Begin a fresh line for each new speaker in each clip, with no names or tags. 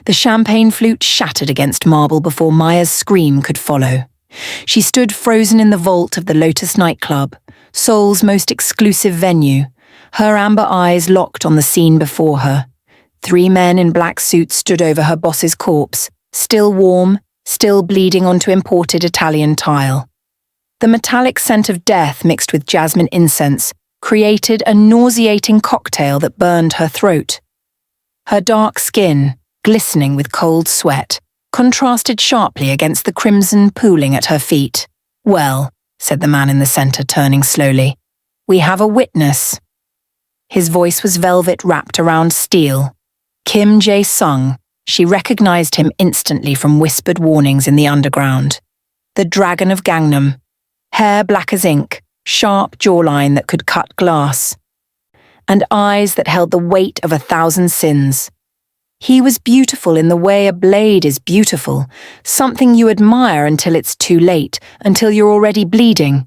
The champagne flute shattered against marble before Maya's scream could follow. She stood frozen in the vault of the Lotus nightclub, Seoul's most exclusive venue, her amber eyes locked on the scene before her. 3 men in black suits stood over her boss's corpse, still warm, still bleeding onto imported Italian tile. The metallic scent of death mixed with jasmine incense created a nauseating cocktail that burned her throat. Her dark skin, glistening with cold sweat, contrasted sharply against the crimson pooling at her feet. "Well," said the man in the center, turning slowly, "we have a witness." His voice was velvet wrapped around steel. Kim Jae-sung. She recognized him instantly from whispered warnings in the underground. The Dragon of Gangnam. Hair black as ink, sharp jawline that could cut glass, and eyes that held the weight of 1,000 sins. He was beautiful in the way a blade is beautiful, something you admire until it's too late, until you're already bleeding.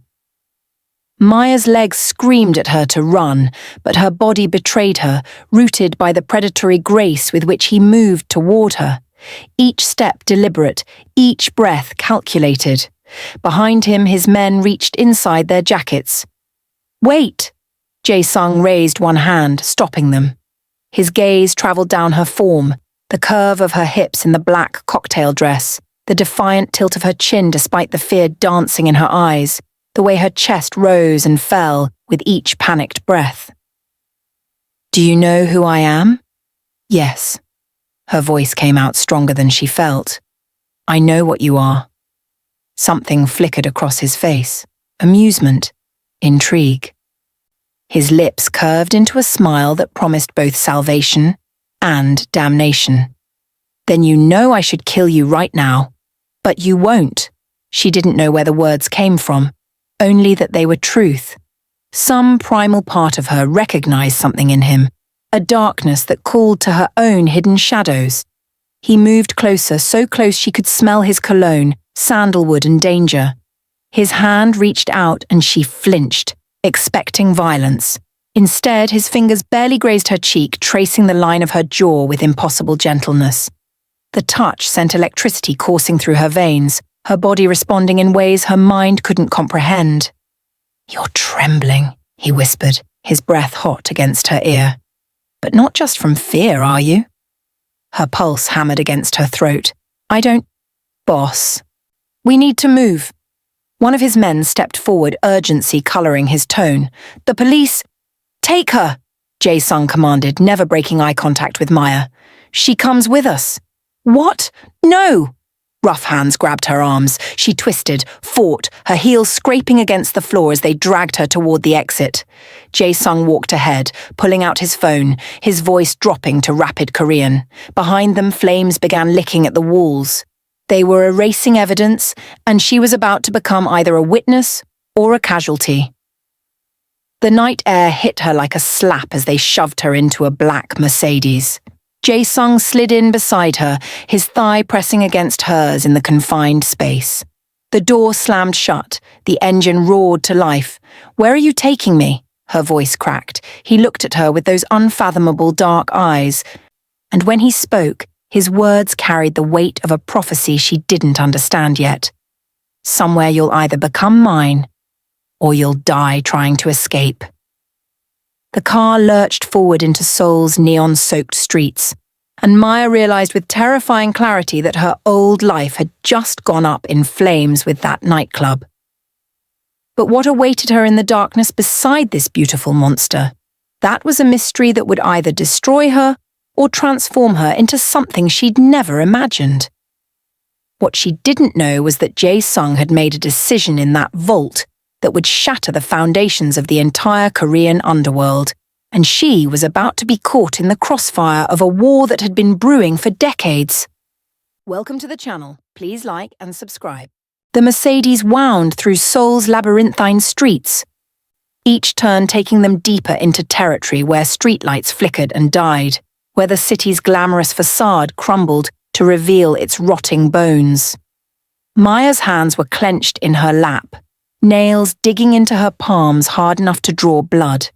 Maya's legs screamed at her to run, but her body betrayed her, rooted by the predatory grace with which he moved toward her. Each step deliberate, each breath calculated. Behind him, his men reached inside their jackets. "Wait!" Jae-sung raised one hand, stopping them. His gaze traveled down her form, the curve of her hips in the black cocktail dress, the defiant tilt of her chin despite the fear dancing in her eyes, the way her chest rose and fell with each panicked breath. "Do you know who I am?" "Yes." Her voice came out stronger than she felt. "I know what you are." Something flickered across his face. Amusement. Intrigue. His lips curved into a smile that promised both salvation and damnation. "Then you know I should kill you right now. But you won't." She didn't know where the words came from, only that they were truth. Some primal part of her recognized something in him, a darkness that called to her own hidden shadows. He moved closer, so close she could smell his cologne, sandalwood and danger. His hand reached out and she flinched, expecting violence. Instead, his fingers barely grazed her cheek, tracing the line of her jaw with impossible gentleness. The touch sent electricity coursing through her veins, her body responding in ways her mind couldn't comprehend. "You're trembling," he whispered, his breath hot against her ear. "But not just from fear, are you?" Her pulse hammered against her throat. "I don't—" "Boss. We need to move." One of his men stepped forward, urgency coloring his tone. "The police—" "Take her," Jae-sung commanded, never breaking eye contact with Maya. "She comes with us." "What? No!" Rough hands grabbed her arms. She twisted, fought, her heels scraping against the floor as they dragged her toward the exit. Jae-sung walked ahead, pulling out his phone, his voice dropping to rapid Korean. Behind them, flames began licking at the walls. They were erasing evidence, and she was about to become either a witness or a casualty. The night air hit her like a slap as they shoved her into a black Mercedes. Jae-sung slid in beside her, his thigh pressing against hers in the confined space. The door slammed shut, the engine roared to life. "Where are you taking me?" Her voice cracked. He looked at her with those unfathomable dark eyes, and when he spoke, his words carried the weight of a prophecy she didn't understand yet. "Somewhere you'll either become mine, or you'll die trying to escape." The car lurched forward into Seoul's neon-soaked streets, and Maya realized with terrifying clarity that her old life had just gone up in flames with that nightclub. But what awaited her in the darkness beside this beautiful monster? That was a mystery that would either destroy her or transform her into something she'd never imagined. What she didn't know was that Jae-sung had made a decision in that vault that would shatter the foundations of the entire Korean underworld, and she was about to be caught in the crossfire of a war that had been brewing for decades. Welcome to the channel. Please like and subscribe. The Mercedes wound through Seoul's labyrinthine streets, each turn taking them deeper into territory where streetlights flickered and died, where the city's glamorous facade crumbled to reveal its rotting bones. Maya's hands were clenched in her lap, nails digging into her palms hard enough to draw blood.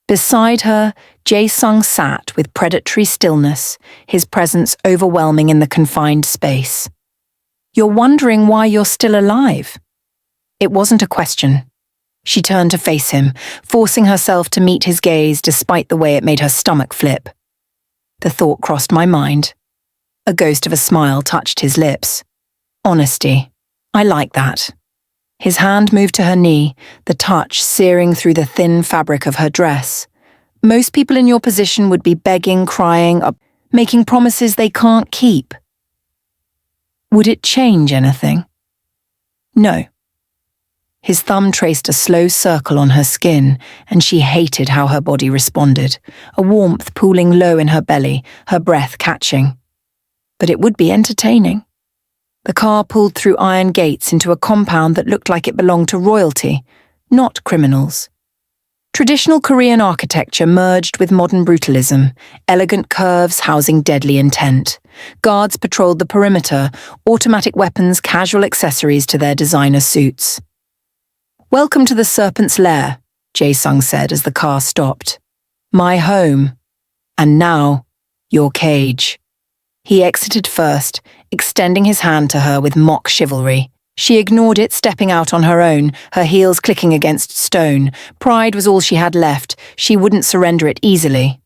Beside her, Jae-sung sat with predatory stillness, his presence overwhelming in the confined space. "You're wondering why you're still alive?" It wasn't a question. She turned to face him, forcing herself to meet his gaze despite the way it made her stomach flip. The thought crossed my mind. A ghost of a smile touched his lips. Honesty. I like that. His hand moved to her knee, the touch searing through the thin fabric of her dress. Most people in your position would be begging, crying, making promises they can't keep. Would it change anything? No. His thumb traced a slow circle on her skin, and she hated how her body responded, a warmth pooling low in her belly, her breath catching. But it would be entertaining. The car pulled through iron gates into a compound that looked like it belonged to royalty, not criminals. Traditional Korean architecture merged with modern brutalism, elegant curves housing deadly intent. Guards patrolled the perimeter, automatic weapons, casual accessories to their designer suits. "Welcome to the Serpent's Lair," Jae-sung said as the car stopped. "My home. And now, your cage." He exited first, extending his hand to her with mock chivalry. She ignored it, stepping out on her own, her heels clicking against stone. Pride was all she had left. She wouldn't surrender it easily.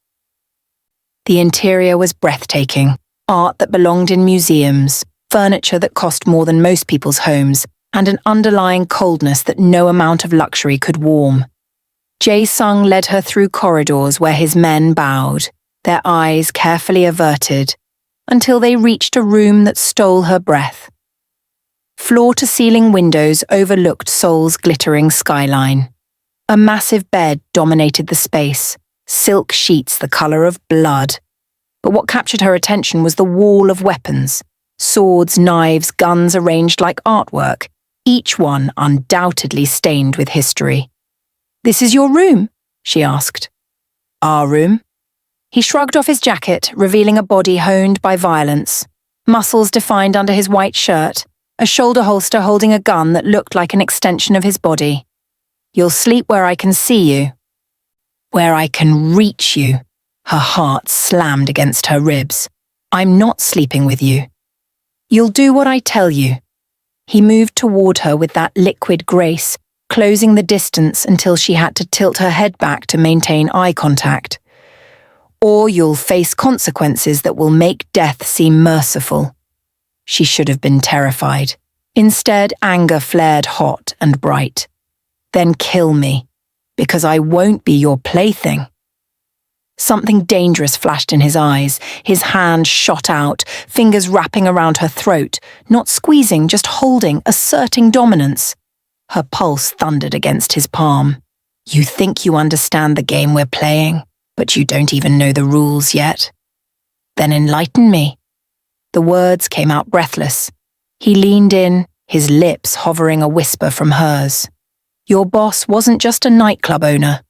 The interior was breathtaking. Art that belonged in museums, furniture that cost more than most people's homes, and an underlying coldness that no amount of luxury could warm. Jae-sung led her through corridors where his men bowed, their eyes carefully averted, until they reached a room that stole her breath. Floor-to-ceiling windows overlooked Seoul's glittering skyline. A massive bed dominated the space, silk sheets the colour of blood. But what captured her attention was the wall of weapons, swords, knives, guns arranged like artwork, each one undoubtedly stained with history. "This is your room?" she asked. "Our room?" He shrugged off his jacket, revealing a body honed by violence, muscles defined under his white shirt, a shoulder holster holding a gun that looked like an extension of his body. "You'll sleep where I can see you." "Where I can reach you." Her heart slammed against her ribs. "I'm not sleeping with you." "You'll do what I tell you." He moved toward her with that liquid grace, closing the distance until she had to tilt her head back to maintain eye contact. "Or you'll face consequences that will make death seem merciful." She should have been terrified. Instead, anger flared hot and bright. "Then kill me, because I won't be your plaything." Something dangerous flashed in his eyes. His hand shot out, fingers wrapping around her throat, not squeezing, just holding, asserting dominance. Her pulse thundered against his palm. "You think you understand the game we're playing, but you don't even know the rules yet. Then enlighten me." The words came out breathless. He leaned in, his lips hovering a whisper from hers. Your boss wasn't just a nightclub owner.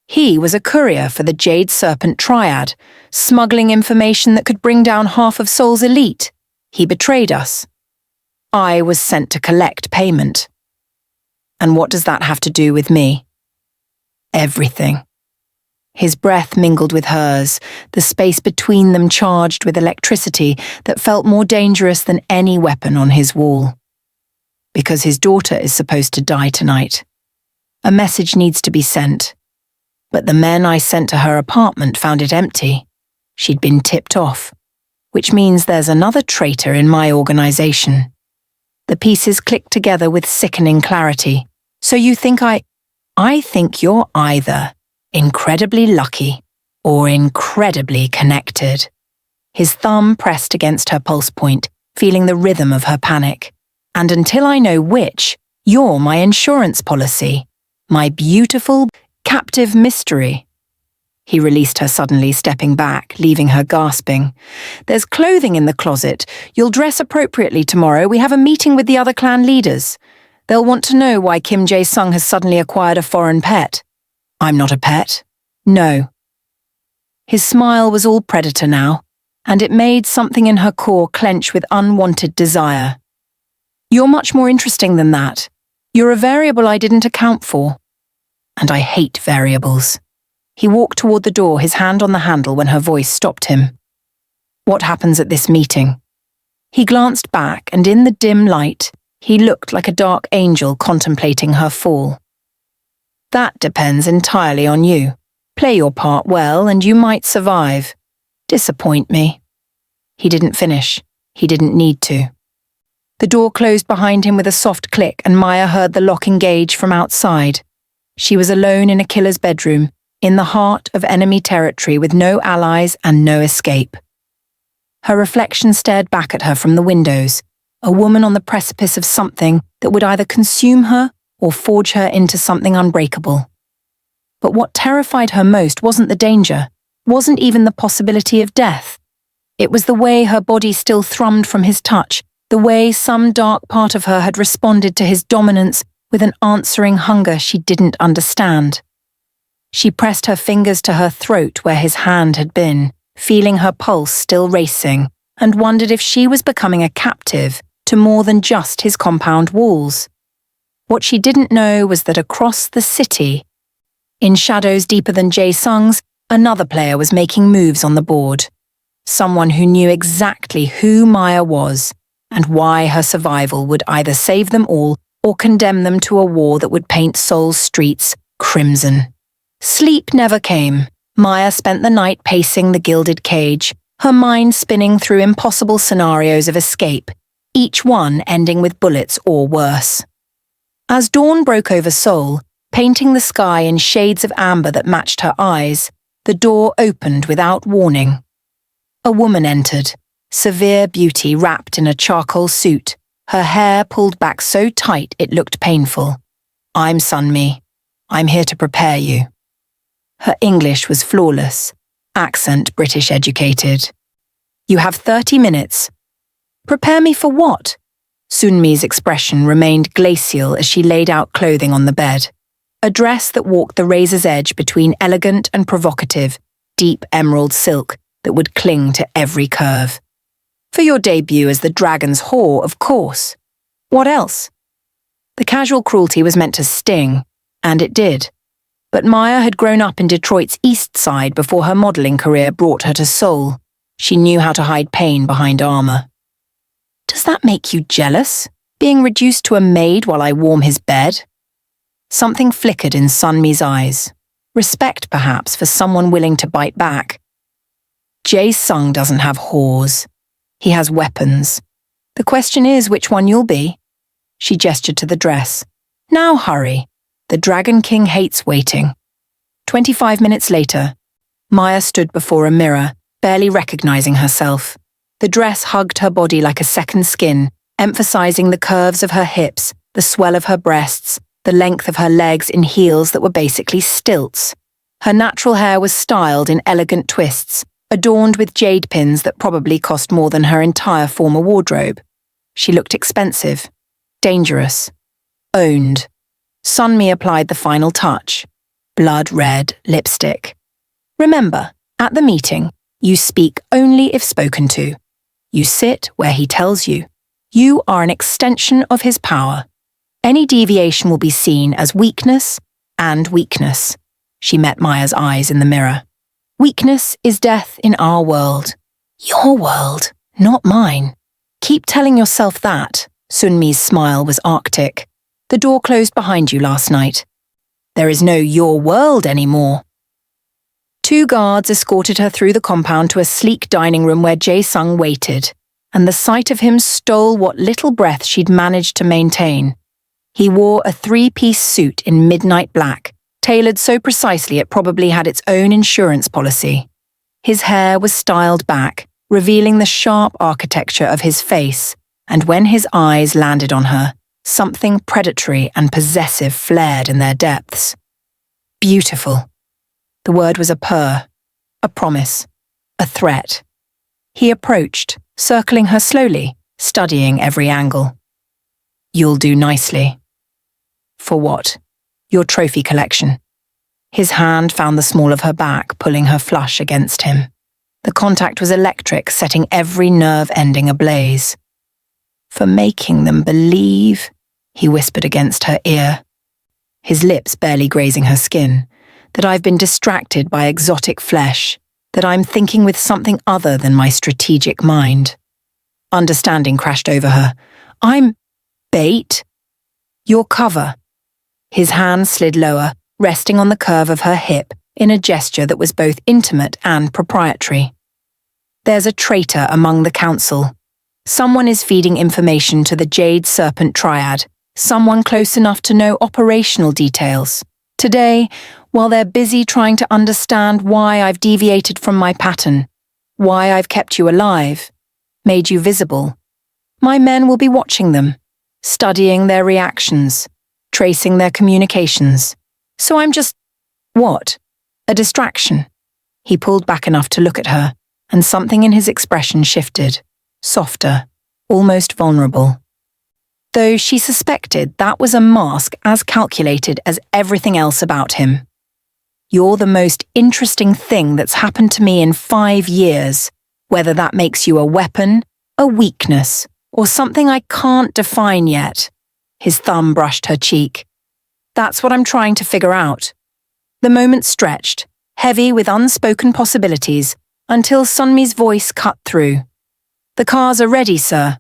He was a courier for the Jade Serpent Triad, smuggling information that could bring down half of Seoul's elite. He betrayed us. I was sent to collect payment. And what does that have to do with me? Everything. His breath mingled with hers, the space between them charged with electricity that felt more dangerous than any weapon on his wall. Because his daughter is supposed to die tonight. A message needs to be sent. But the men I sent to her apartment found it empty. She'd been tipped off, which means there's another traitor in my organization. The pieces clicked together with sickening clarity. So you think I think you're either incredibly lucky or incredibly connected. His thumb pressed against her pulse point, feeling the rhythm of her panic. And until I know which, you're my insurance policy, my beautiful, captive mystery. He released her suddenly, stepping back, leaving her gasping. There's clothing in the closet. You'll dress appropriately tomorrow. We have a meeting with the other clan leaders. They'll want to know why Kim Jae-sung has suddenly acquired a foreign pet. I'm not a pet. No. His smile was all predator now, and it made something in her core clench with unwanted desire. You're much more interesting than that. You're a variable I didn't account for. And I hate variables. He walked toward the door, his hand on the handle, when her voice stopped him. What happens at this meeting? He glanced back, and in the dim light, he looked like a dark angel contemplating her fall. That depends entirely on you. Play your part well, and you might survive. Disappoint me. He didn't finish. He didn't need to. The door closed behind him with a soft click, and Maya heard the lock engage from outside. She was alone in a killer's bedroom, in the heart of enemy territory with no allies and no escape. Her reflection stared back at her from the windows, a woman on the precipice of something that would either consume her or forge her into something unbreakable. But what terrified her most wasn't the danger, wasn't even the possibility of death. It was the way her body still thrummed from his touch, the way some dark part of her had responded to his dominance with an answering hunger she didn't understand. She pressed her fingers to her throat where his hand had been, feeling her pulse still racing, and wondered if she was becoming a captive to more than just his compound walls. What she didn't know was that across the city, in shadows deeper than Jae-sung's, another player was making moves on the board. Someone who knew exactly who Maya was and why her survival would either save them all or condemn them to a war that would paint Seoul's streets crimson. Sleep never came. Maya spent the night pacing the gilded cage, her mind spinning through impossible scenarios of escape, each one ending with bullets or worse. As dawn broke over Seoul, painting the sky in shades of amber that matched her eyes, the door opened without warning. A woman entered, severe beauty wrapped in a charcoal suit, her hair pulled back so tight it looked painful. I'm Sunmi. I'm here to prepare you. Her English was flawless, accent British educated. You have 30 minutes. Prepare me for what? Sunmi's expression remained glacial as she laid out clothing on the bed. A dress that walked the razor's edge between elegant and provocative, deep emerald silk that would cling to every curve. For your debut as the dragon's whore, of course. What else? The casual cruelty was meant to sting, and it did. But Maya had grown up in Detroit's East Side before her modelling career brought her to Seoul. She knew how to hide pain behind armour. Does that make you jealous, being reduced to a maid while I warm his bed? Something flickered in Sunmi's eyes. Respect, perhaps, for someone willing to bite back. Jae-sung doesn't have whores. He has weapons. The question is which one you'll be. She gestured to the dress. Now hurry. The Dragon King hates waiting. 25 minutes later, Maya stood before a mirror, barely recognizing herself. The dress hugged her body like a second skin, emphasizing the curves of her hips, the swell of her breasts, the length of her legs in heels that were basically stilts. Her natural hair was styled in elegant twists, adorned with jade pins that probably cost more than her entire former wardrobe. She looked expensive, dangerous, owned. Sunmi applied the final touch. Blood red lipstick. Remember, at the meeting, you speak only if spoken to. You sit where he tells you. You are an extension of his power. Any deviation will be seen as weakness and weakness. She met Maya's eyes in the mirror. Weakness is death in our world. Your world, not mine. Keep telling yourself that. Sunmi's smile was arctic. The door closed behind you last night. There is no your world anymore. 2 guards escorted her through the compound to a sleek dining room where Jae-sung waited, and the sight of him stole what little breath she'd managed to maintain. He wore a 3-piece suit in midnight black, tailored so precisely it probably had its own insurance policy. His hair was styled back, revealing the sharp architecture of his face, and when his eyes landed on her, something predatory and possessive flared in their depths. Beautiful. The word was a purr, a promise, a threat. He approached, circling her slowly, studying every angle. You'll do nicely. For what? Your trophy collection. His hand found the small of her back, pulling her flush against him. The contact was electric, setting every nerve ending ablaze. For making them believe, he whispered against her ear, his lips barely grazing her skin. that I've been distracted by exotic flesh, that I'm thinking with something other than my strategic mind. Understanding crashed over her. I'm bait? Your cover. His hand slid lower, resting on the curve of her hip in a gesture that was both intimate and proprietary. There's a traitor among the council. Someone is feeding information to the Jade Serpent Triad, someone close enough to know operational details. Today, while they're busy trying to understand why I've deviated from my pattern, why I've kept you alive, made you visible, my men will be watching them, studying their reactions, tracing their communications. So I'm just, what? A distraction. He pulled back enough to look at her, and something in his expression shifted, softer, almost vulnerable. Though she suspected that was a mask as calculated as everything else about him. You're the most interesting thing that's happened to me in 5 years, whether that makes you a weapon, a weakness, or something I can't define yet. His thumb brushed her cheek. That's what I'm trying to figure out. The moment stretched, heavy with unspoken possibilities, until Sunmi's voice cut through. The cars are ready, sir.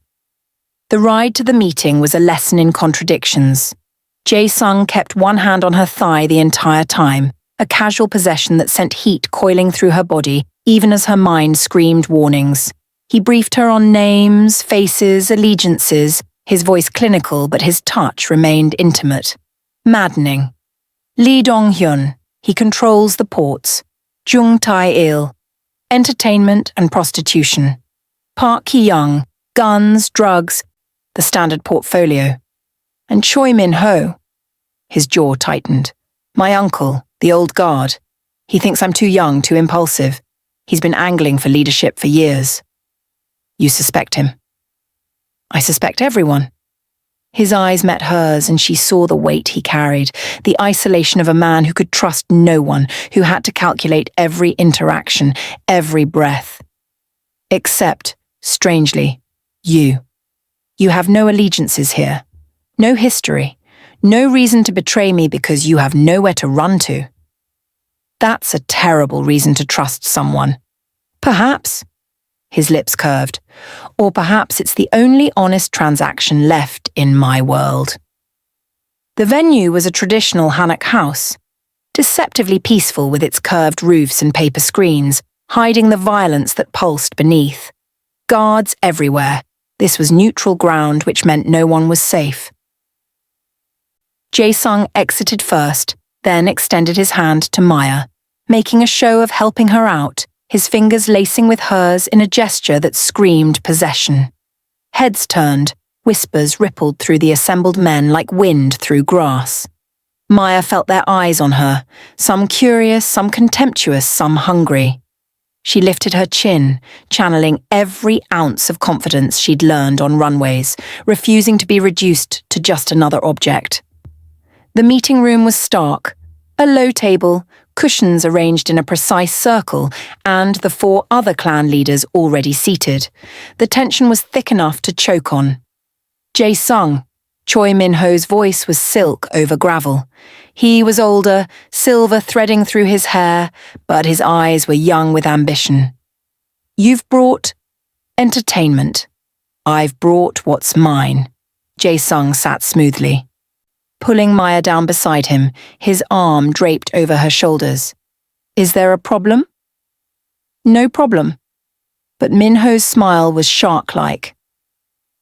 The ride to the meeting was a lesson in contradictions. Jae-sung kept one hand on her thigh the entire time, a casual possession that sent heat coiling through her body, even as her mind screamed warnings. He briefed her on names, faces, allegiances, his voice clinical but his touch remained intimate. Maddening. Lee Dong-hyun, he controls the ports. Jung Tae-il, entertainment and prostitution. Park Ki-young, guns, drugs, the standard portfolio. And Choi Min-ho. His jaw tightened. My uncle, the old guard. He thinks I'm too young, too impulsive. He's been angling for leadership for years. You suspect him. I suspect everyone. His eyes met hers and she saw the weight he carried, the isolation of a man who could trust no one, who had to calculate every interaction, every breath. Except, strangely, you. You have no allegiances here, no history, no reason to betray me because you have nowhere to run to. That's a terrible reason to trust someone. Perhaps. His lips curved. Or perhaps it's the only honest transaction left in my world. The venue was a traditional Hanok house, deceptively peaceful with its curved roofs and paper screens, hiding the violence that pulsed beneath. Guards everywhere. This was neutral ground, which meant no one was safe. Jae-sung exited first, then extended his hand to Maya, making a show of helping her out, his fingers lacing with hers in a gesture that screamed possession. Heads turned, whispers rippled through the assembled men like wind through grass. Maya felt their eyes on her, some curious, some contemptuous, some hungry. She lifted her chin, channeling every ounce of confidence she'd learned on runways, refusing to be reduced to just another object. The meeting room was stark, a low table, cushions arranged in a precise circle, and the 4 other clan leaders already seated. The tension was thick enough to choke on. Jae-sung, Choi Min-ho's voice was silk over gravel. He was older, silver threading through his hair, but his eyes were young with ambition. You've brought entertainment. I've brought what's mine. Jae-sung sat smoothly, pulling Maya down beside him, his arm draped over her shoulders. Is there a problem? No problem. But Min-ho's smile was shark-like.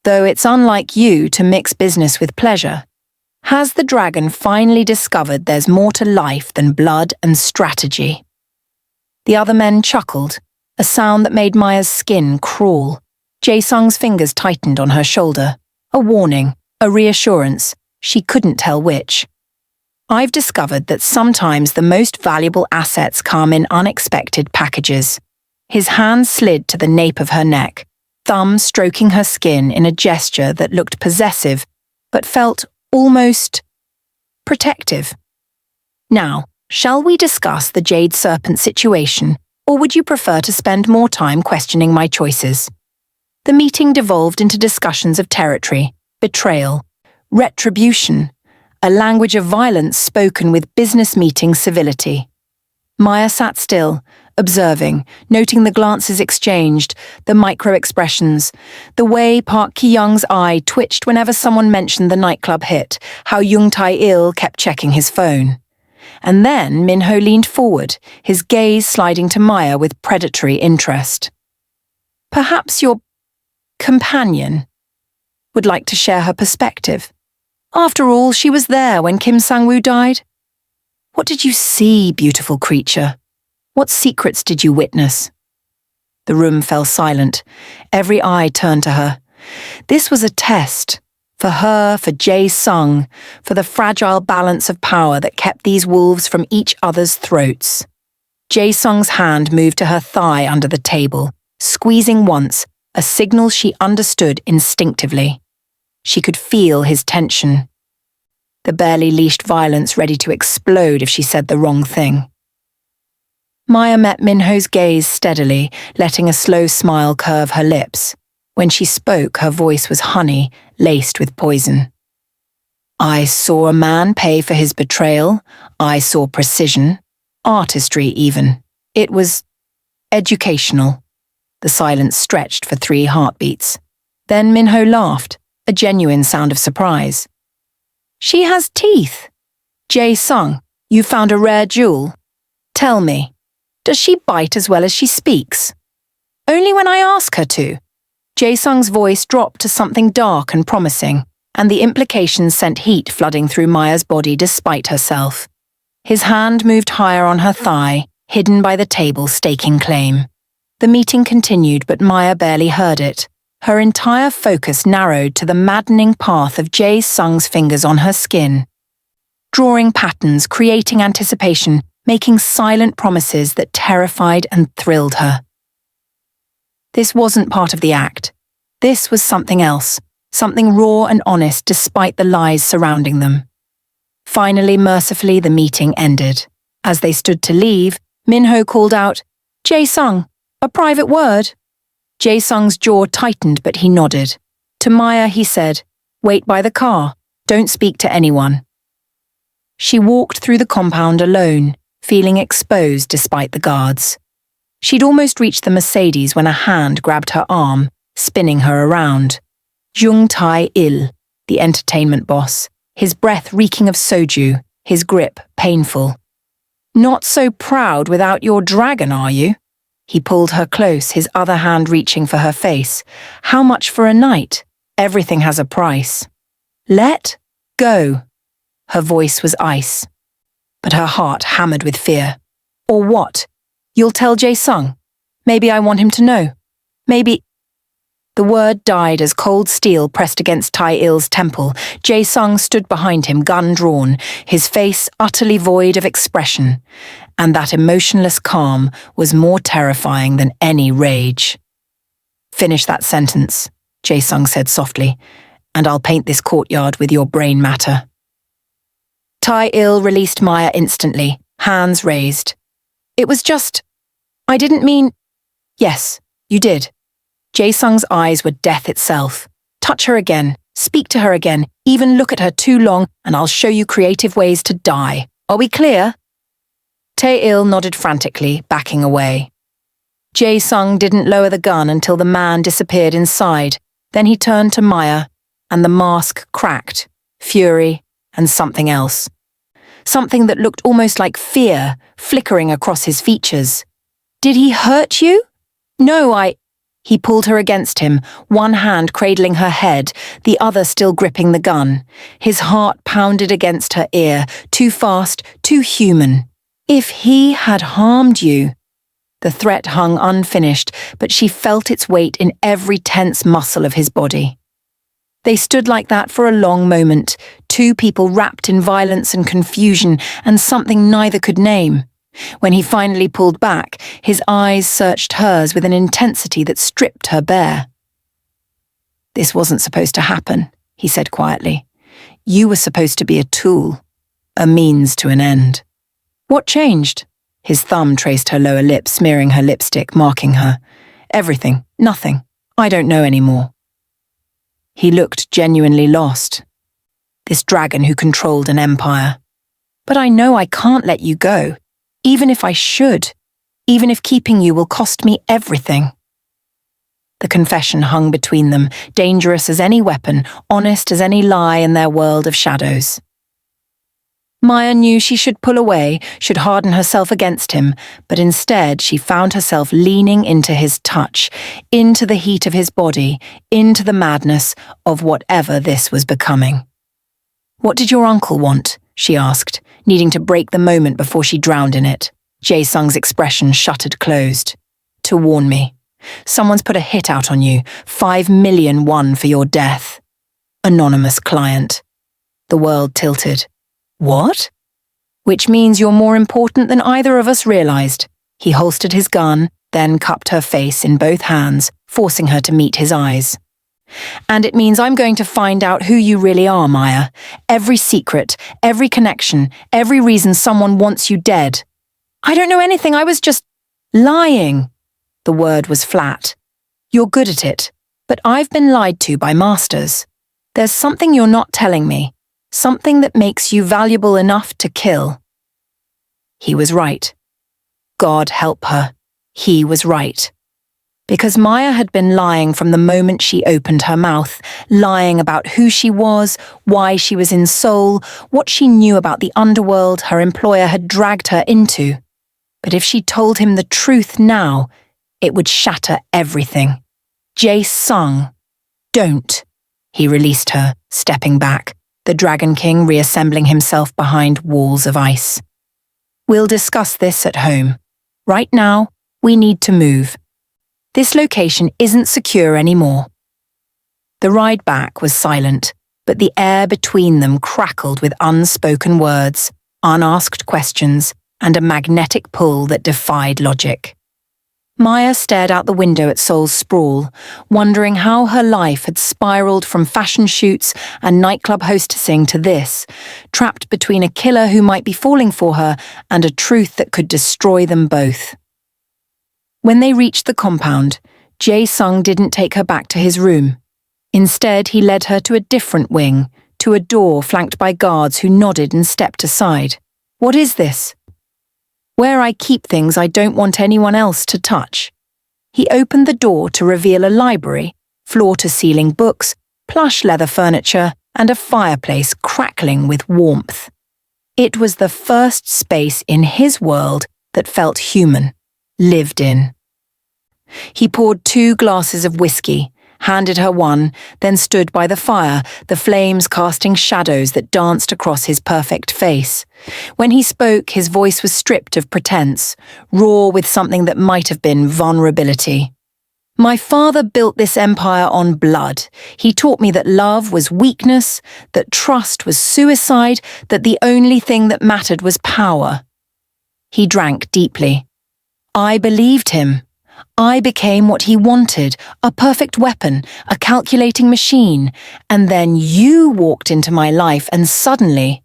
Though it's unlike you to mix business with pleasure, has the dragon finally discovered there's more to life than blood and strategy? The other men chuckled, a sound that made Maya's skin crawl. Jae-sung's fingers tightened on her shoulder, a warning, a reassurance, she couldn't tell which. I've discovered that sometimes the most valuable assets come in unexpected packages. His hand slid to the nape of her neck, thumb stroking her skin in a gesture that looked possessive, but felt almost protective. Now, shall we discuss the Jade Serpent situation, or would you prefer to spend more time questioning my choices? The meeting devolved into discussions of territory, betrayal, retribution, a language of violence spoken with business meeting civility. Maya sat still, observing, noting the glances exchanged, the micro-expressions, the way Park Ki-young's eye twitched whenever someone mentioned the nightclub hit, how Jung Tae-il kept checking his phone. And then Min-ho leaned forward, his gaze sliding to Maya with predatory interest. Perhaps your companion would like to share her perspective. After all, she was there when Kim Sang-woo died. What did you see, beautiful creature? What secrets did you witness? The room fell silent. Every eye turned to her. This was a test. For her, for Jae-sung, for the fragile balance of power that kept these wolves from each other's throats. Jae-sung's hand moved to her thigh under the table, squeezing once, a signal she understood instinctively. She could feel his tension. The barely leashed violence ready to explode if she said the wrong thing. Maya met Min-ho's gaze steadily, letting a slow smile curve her lips. When she spoke, her voice was honey, laced with poison. I saw a man pay for his betrayal. I saw precision, artistry even. It was educational. The silence stretched for 3 heartbeats. Then Min-ho laughed, a genuine sound of surprise. She has teeth. Jae-sung, you found a rare jewel. Tell me, does she bite as well as she speaks? Only when I ask her to. Jae-sung's voice dropped to something dark and promising, and the implications sent heat flooding through Maya's body despite herself. His hand moved higher on her thigh, hidden by the table staking claim. The meeting continued, but Maya barely heard it. Her entire focus narrowed to the maddening path of Jae-sung's fingers on her skin. Drawing patterns, creating anticipation, making silent promises that terrified and thrilled her. This wasn't part of the act. This was something else, something raw and honest despite the lies surrounding them. Finally, mercifully, the meeting ended. As they stood to leave, Min-ho called out, Jae-sung, a private word. Jae-sung's jaw tightened, but he nodded. To Maya, he said, wait by the car. Don't speak to anyone. She walked through the compound alone, feeling exposed despite the guards. She'd almost reached the Mercedes when a hand grabbed her arm, spinning her around. Jung Tae-il, the entertainment boss, his breath reeking of soju, his grip painful. Not so proud without your dragon, are you? He pulled her close, his other hand reaching for her face. How much for a night? Everything has a price. Let go. Her voice was ice, but her heart hammered with fear. Or what? You'll tell Jae-sung? Maybe I want him to know. Maybe... The word died as cold steel pressed against Tae-il's temple. Jae-sung stood behind him, gun drawn, his face utterly void of expression. And that emotionless calm was more terrifying than any rage. Finish that sentence, Jae-sung said softly, and I'll paint this courtyard with your brain matter. Tae-il released Maya instantly, hands raised. It was just... I didn't mean... Yes, you did. Jae-sung's eyes were death itself. Touch her again, speak to her again, even look at her too long, and I'll show you creative ways to die. Are we clear? Tae-il nodded frantically, backing away. Jae-sung didn't lower the gun until the man disappeared inside. Then he turned to Maya, and the mask cracked, fury, and something else. Something that looked almost like fear, flickering across his features. Did he hurt you? No, He pulled her against him, one hand cradling her head, the other still gripping the gun. His heart pounded against her ear, too fast, too human. If he had harmed you... The threat hung unfinished, but she felt its weight in every tense muscle of his body. They stood like that for a long moment, 2 people wrapped in violence and confusion and something neither could name. When he finally pulled back, his eyes searched hers with an intensity that stripped her bare. This wasn't supposed to happen, he said quietly. You were supposed to be a tool, a means to an end. What changed? His thumb traced her lower lip, smearing her lipstick, marking her. Everything, nothing. I don't know anymore. He looked genuinely lost. This dragon who controlled an empire. But I know I can't let you go. Even if I should. Even if keeping you will cost me everything. The confession hung between them, dangerous as any weapon, honest as any lie in their world of shadows. Maya knew she should pull away, should harden herself against him, but instead she found herself leaning into his touch, into the heat of his body, into the madness of whatever this was becoming. "What did your uncle want?" she asked, needing to break the moment before she drowned in it. Jae-sung's expression shuttered closed. "To warn me. Someone's put a hit out on you, 5 million won for your death. Anonymous client." The world tilted. "What?" "Which means you're more important than either of us realized." He holstered his gun, then cupped her face in both hands, forcing her to meet his eyes. "And it means I'm going to find out who you really are, Maya. Every secret, every connection, every reason someone wants you dead." "I don't know anything, I was just lying." The word was flat. "You're good at it, but I've been lied to by masters. There's something you're not telling me, something that makes you valuable enough to kill." He was right. God help her. He was right. Because Maya had been lying from the moment she opened her mouth, lying about who she was, why she was in Seoul, what she knew about the underworld her employer had dragged her into. But if she told him the truth now, it would shatter everything. "Jae-sung, don't." He released her, stepping back, the Dragon King reassembling himself behind walls of ice. "We'll discuss this at home. Right now, we need to move. This location isn't secure anymore." The ride back was silent, but the air between them crackled with unspoken words, unasked questions, and a magnetic pull that defied logic. Maya stared out the window at Seoul's sprawl, wondering how her life had spiraled from fashion shoots and nightclub hostessing to this, trapped between a killer who might be falling for her and a truth that could destroy them both. When they reached the compound, Jae-sung didn't take her back to his room. Instead, he led her to a different wing, to a door flanked by guards who nodded and stepped aside. "What is this?" "Where I keep things I don't want anyone else to touch." He opened the door to reveal a library, floor-to-ceiling books, plush leather furniture, and a fireplace crackling with warmth. It was the first space in his world that felt human, lived in. He poured 2 glasses of whiskey, handed her one, then stood by the fire, the flames casting shadows that danced across his perfect face. When he spoke, his voice was stripped of pretense, raw with something that might have been vulnerability. "My father built this empire on blood. He taught me that love was weakness, that trust was suicide, that the only thing that mattered was power." He drank deeply. "I believed him. I became what he wanted, a perfect weapon, a calculating machine, and then you walked into my life and suddenly..."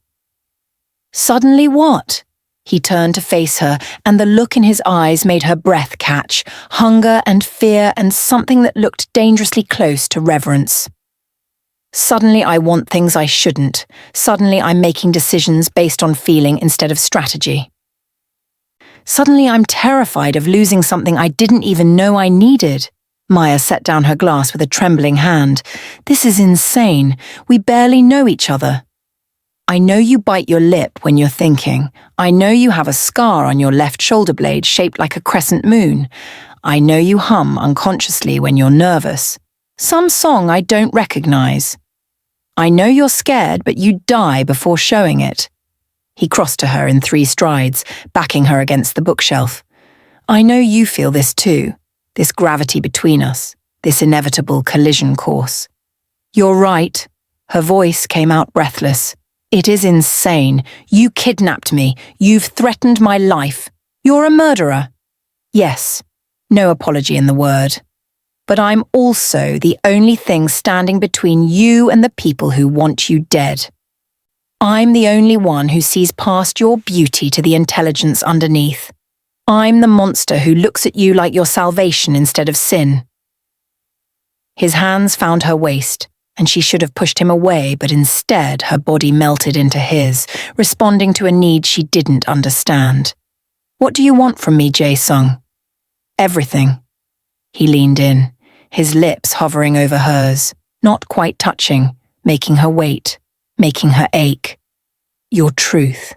"Suddenly what?" He turned to face her, and the look in his eyes made her breath catch, hunger and fear and something that looked dangerously close to reverence. "Suddenly I want things I shouldn't. Suddenly I'm making decisions based on feeling instead of strategy. Suddenly I'm terrified of losing something I didn't even know I needed." Maya set down her glass with a trembling hand. "This is insane. We barely know each other. I know you bite your lip when you're thinking. I know you have a scar on your left shoulder blade shaped like a crescent moon. I know you hum unconsciously when you're nervous. Some song I don't recognize. I know you're scared, but you die before showing it." He crossed to her in 3 strides, backing her against the bookshelf. "I know you feel this too, this gravity between us, this inevitable collision course." "You're right." Her voice came out breathless. "It is insane. You kidnapped me. You've threatened my life. You're a murderer." "Yes, no apology in the word. But I'm also the only thing standing between you and the people who want you dead. I'm the only one who sees past your beauty to the intelligence underneath. I'm the monster who looks at you like your salvation instead of sin." His hands found her waist, and she should have pushed him away, but instead her body melted into his, responding to a need she didn't understand. What do you want from me, Jae-sung? Everything. He leaned in, his lips hovering over hers, not quite touching, making her wait, making her ache. Your truth,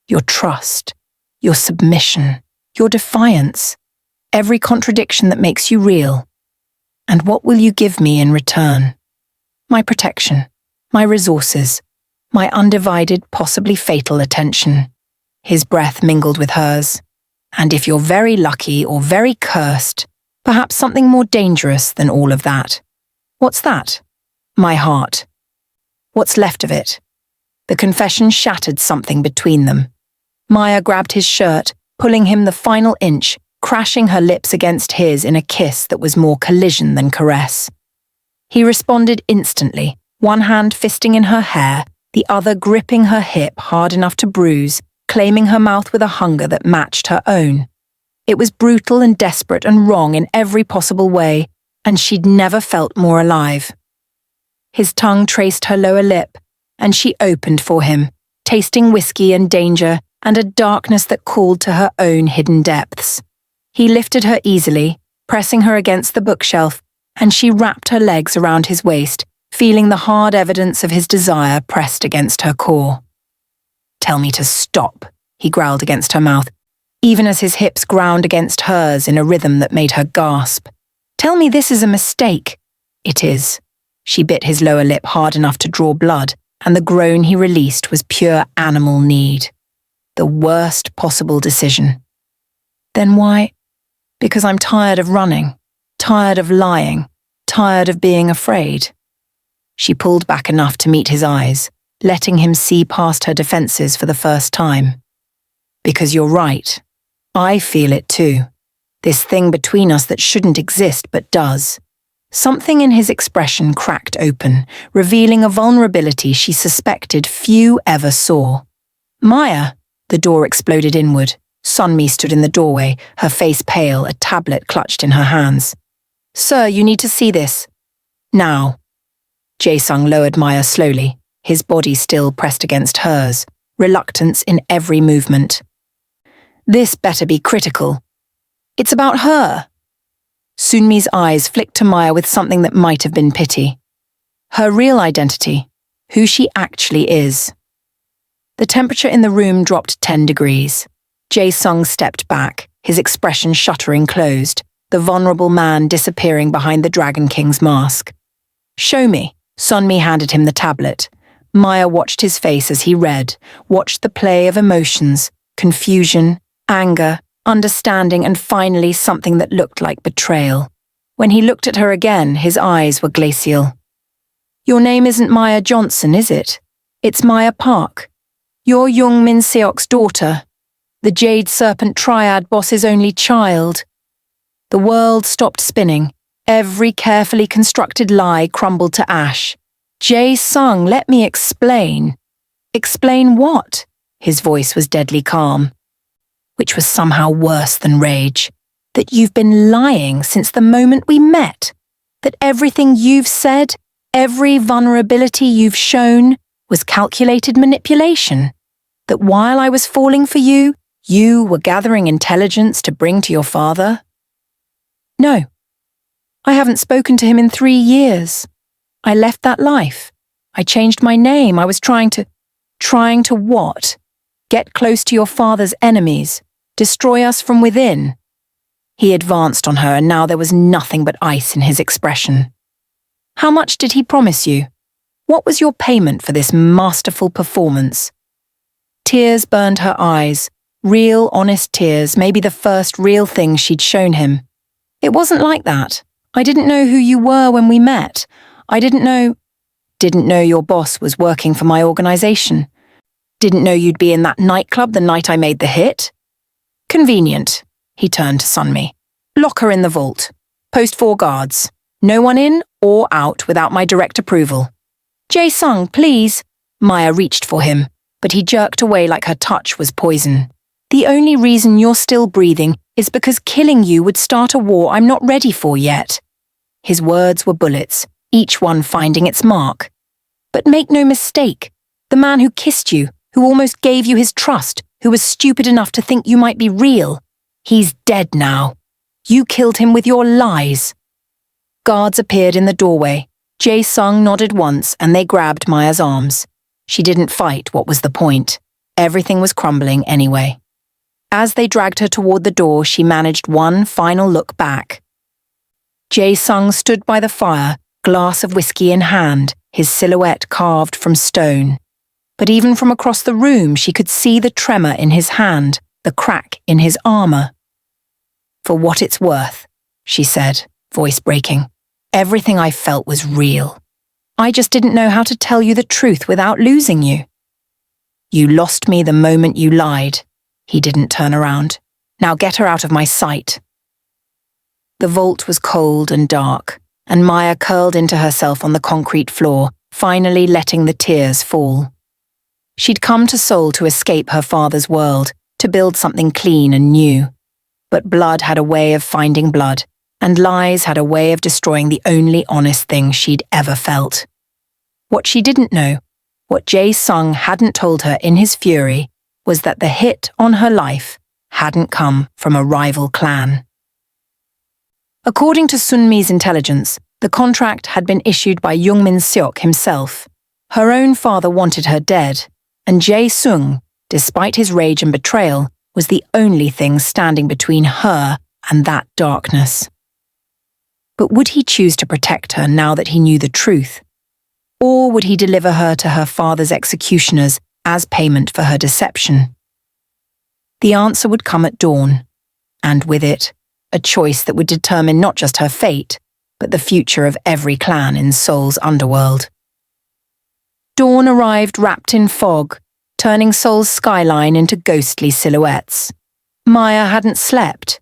your trust, your submission, your defiance, every contradiction that makes you real. And what will you give me in return? My protection, my resources, my undivided, possibly fatal attention. His breath mingled with hers. And if you're very lucky or very cursed, perhaps something more dangerous than all of that. What's that? My heart. What's left of it? The confession shattered something between them. Maya grabbed his shirt, pulling him the final inch, crashing her lips against his in a kiss that was more collision than caress. He responded instantly, one hand fisting in her hair, the other gripping her hip hard enough to bruise, claiming her mouth with a hunger that matched her own. It was brutal and desperate and wrong in every possible way, and she'd never felt more alive. His tongue traced her lower lip, and she opened for him, tasting whiskey and danger and a darkness that called to her own hidden depths. He lifted her easily, pressing her against the bookshelf, and she wrapped her legs around his waist, feeling the hard evidence of his desire pressed against her core. Tell me to stop, he growled against her mouth, even as his hips ground against hers in a rhythm that made her gasp. Tell me this is a mistake. It is. She bit his lower lip hard enough to draw blood, and the groan he released was pure animal need. The worst possible decision. Then why? Because I'm tired of running, tired of lying, tired of being afraid. She pulled back enough to meet his eyes, letting him see past her defenses for the first time. Because you're right. I feel it too. This thing between us that shouldn't exist but does. Something in his expression cracked open, revealing a vulnerability she suspected few ever saw. Maya! The door exploded inward. Sunmi stood in the doorway, her face pale, a tablet clutched in her hands. Sir, you need to see this. Now. Jae-sung lowered Maya slowly, his body still pressed against hers, reluctance in every movement. This better be critical. It's about her. Sunmi's eyes flicked to Maya with something that might have been pity. Her real identity, who she actually is. The temperature in the room dropped 10 degrees. Jae-sung stepped back, his expression shuttering closed, the vulnerable man disappearing behind the Dragon King's mask. Show me. Sunmi handed him the tablet. Maya watched his face as he read, watched the play of emotions, confusion, anger, understanding, and finally something that looked like betrayal. When he looked at her again, his eyes were glacial. Your name isn't Maya Johnson, is it? It's Maya Park. You're Young Min Seok's daughter, the Jade Serpent Triad boss's only child. The world stopped spinning. Every carefully constructed lie crumbled to ash. Jae-sung, let me explain. Explain what? His voice was deadly calm. Which was somehow worse than rage. That you've been lying since the moment we met. That everything you've said, every vulnerability you've shown, was calculated manipulation. That while I was falling for you, you were gathering intelligence to bring to your father? No. I haven't spoken to him in 3 years. I left that life. I changed my name. I was trying to what? Get close to your father's enemies. Destroy us from within. He advanced on her, and now there was nothing but ice in his expression. How much did he promise you? What was your payment for this masterful performance? Tears burned her eyes, real, honest tears, maybe the first real thing she'd shown him. It wasn't like that. I didn't know who you were when we met. I didn't know your boss was working for my organization. Didn't know you'd be in that nightclub the night I made the hit. Convenient. He turned to Sunmi. Lock her in the vault. Post 4 guards. No one in or out without my direct approval. Jae-sung, please. Maya reached for him, but he jerked away like her touch was poison. The only reason you're still breathing is because killing you would start a war I'm not ready for yet. His words were bullets, each one finding its mark. But make no mistake, the man who kissed you, who almost gave you his trust, who was stupid enough to think you might be real. He's dead now. You killed him with your lies." Guards appeared in the doorway. Jae-sung nodded once and they grabbed Maya's arms. She didn't fight, what was the point? Everything was crumbling anyway. As they dragged her toward the door, she managed one final look back. Jae-sung stood by the fire, glass of whiskey in hand, his silhouette carved from stone. But even from across the room, she could see the tremor in his hand, the crack in his armor. "For what it's worth," she said, voice breaking. "Everything I felt was real. I just didn't know how to tell you the truth without losing you." "You lost me the moment you lied." He didn't turn around. "Now get her out of my sight." The vault was cold and dark, and Maya curled into herself on the concrete floor, finally letting the tears fall. She'd come to Seoul to escape her father's world, to build something clean and new. But blood had a way of finding blood, and lies had a way of destroying the only honest thing she'd ever felt. What she didn't know, what Jae-sung hadn't told her in his fury, was that the hit on her life hadn't come from a rival clan. According to Sunmi's intelligence, the contract had been issued by Jungmin-seok himself. Her own father wanted her dead, and Jae-sung, despite his rage and betrayal, was the only thing standing between her and that darkness. But would he choose to protect her now that he knew the truth? Or would he deliver her to her father's executioners as payment for her deception? The answer would come at dawn, and with it, a choice that would determine not just her fate, but the future of every clan in Seoul's underworld. Dawn arrived wrapped in fog, turning Seoul's skyline into ghostly silhouettes. Maya hadn't slept,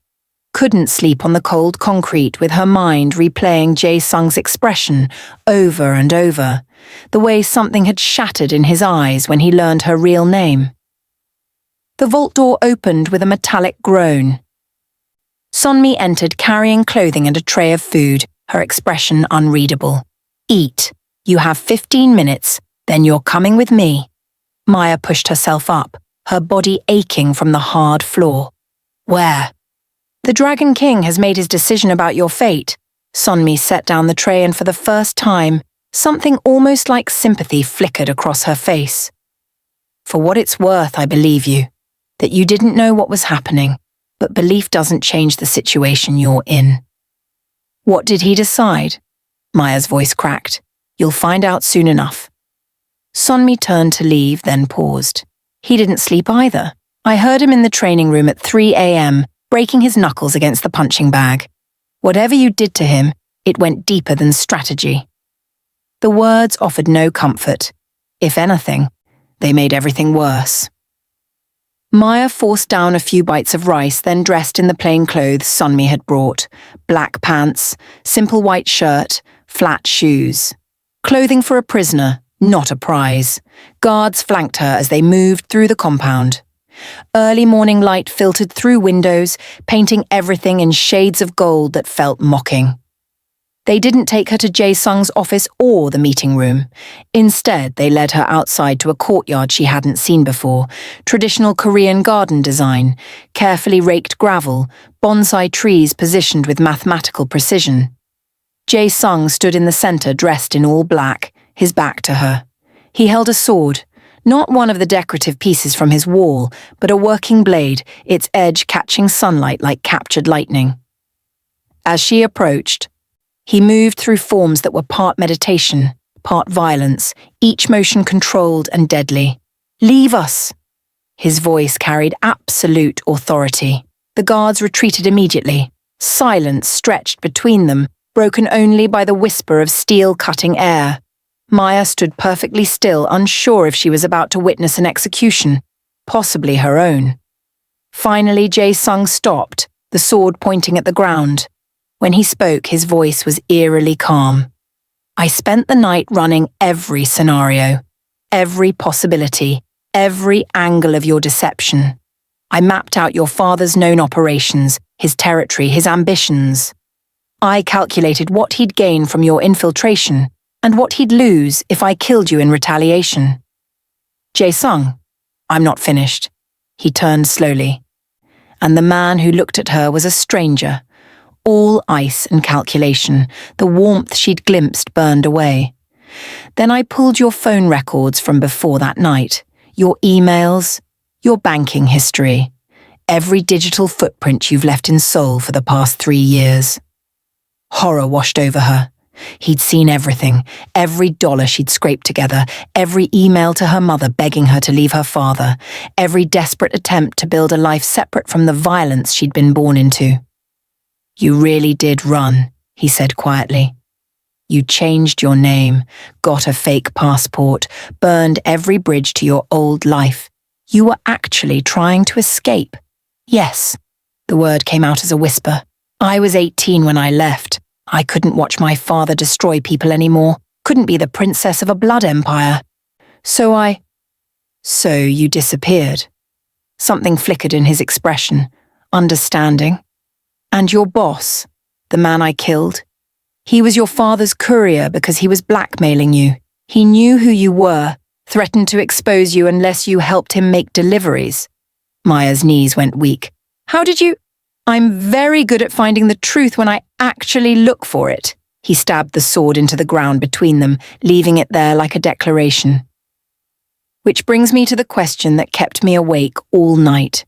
couldn't sleep on the cold concrete with her mind replaying Jae-sung's expression over and over, the way something had shattered in his eyes when he learned her real name. The vault door opened with a metallic groan. Sunmi entered carrying clothing and a tray of food, her expression unreadable. "Eat. You have 15 minutes, then you're coming with me." Maya pushed herself up, her body aching from the hard floor. "Where?" "The Dragon King has made his decision about your fate." Sunmi set down the tray and for the first time, something almost like sympathy flickered across her face. "For what it's worth, I believe you. That you didn't know what was happening, but belief doesn't change the situation you're in." "What did he decide?" Maya's voice cracked. "You'll find out soon enough." Sunmi turned to leave, then paused. "He didn't sleep either. I heard him in the training room at 3 a.m., breaking his knuckles against the punching bag. Whatever you did to him, it went deeper than strategy." The words offered no comfort. If anything, they made everything worse. Maya forced down a few bites of rice, then dressed in the plain clothes Sunmi had brought. Black pants, simple white shirt, flat shoes. Clothing for a prisoner, not a prize. Guards flanked her as they moved through the compound. Early morning light filtered through windows, painting everything in shades of gold that felt mocking. They didn't take her to Jae-sung's office or the meeting room. Instead, they led her outside to a courtyard she hadn't seen before, traditional Korean garden design, carefully raked gravel, bonsai trees positioned with mathematical precision. Jae-sung stood in the center dressed in all black, his back to her. He held a sword, not one of the decorative pieces from his wall, but a working blade, its edge catching sunlight like captured lightning. As she approached, he moved through forms that were part meditation, part violence, each motion controlled and deadly. "Leave us!" His voice carried absolute authority. The guards retreated immediately. Silence stretched between them, broken only by the whisper of steel-cutting air. Maya stood perfectly still, unsure if she was about to witness an execution, possibly her own. Finally, Jae-sung stopped, the sword pointing at the ground. When he spoke, his voice was eerily calm. "I spent the night running every scenario, every possibility, every angle of your deception. I mapped out your father's known operations, his territory, his ambitions. I calculated what he'd gain from your infiltration and what he'd lose if I killed you in retaliation." "Jae-sung, I'm not finished." He turned slowly, and the man who looked at her was a stranger, all ice and calculation, the warmth she'd glimpsed burned away. Then I pulled your phone records from before that night, your emails, your banking history, every digital footprint you've left in Seoul for the past 3 years. Horror washed over her. He'd seen everything, every dollar she'd scraped together, every email to her mother begging her to leave her father, every desperate attempt to build a life separate from the violence she'd been born into. You really did run, he said quietly. You changed your name, got a fake passport, burned every bridge to your old life. You were actually trying to escape. Yes, the word came out as a whisper. I was 18 when I left. I couldn't watch my father destroy people anymore, couldn't be the princess of a blood empire. So you disappeared. Something flickered in his expression. Understanding. And your boss, the man I killed, he was your father's courier because he was blackmailing you. He knew who you were, threatened to expose you unless you helped him make deliveries. Maya's knees went weak. How did you? I'm very good at finding the truth when I actually look for it. He stabbed the sword into the ground between them, leaving it there like a declaration. Which brings me to the question that kept me awake all night.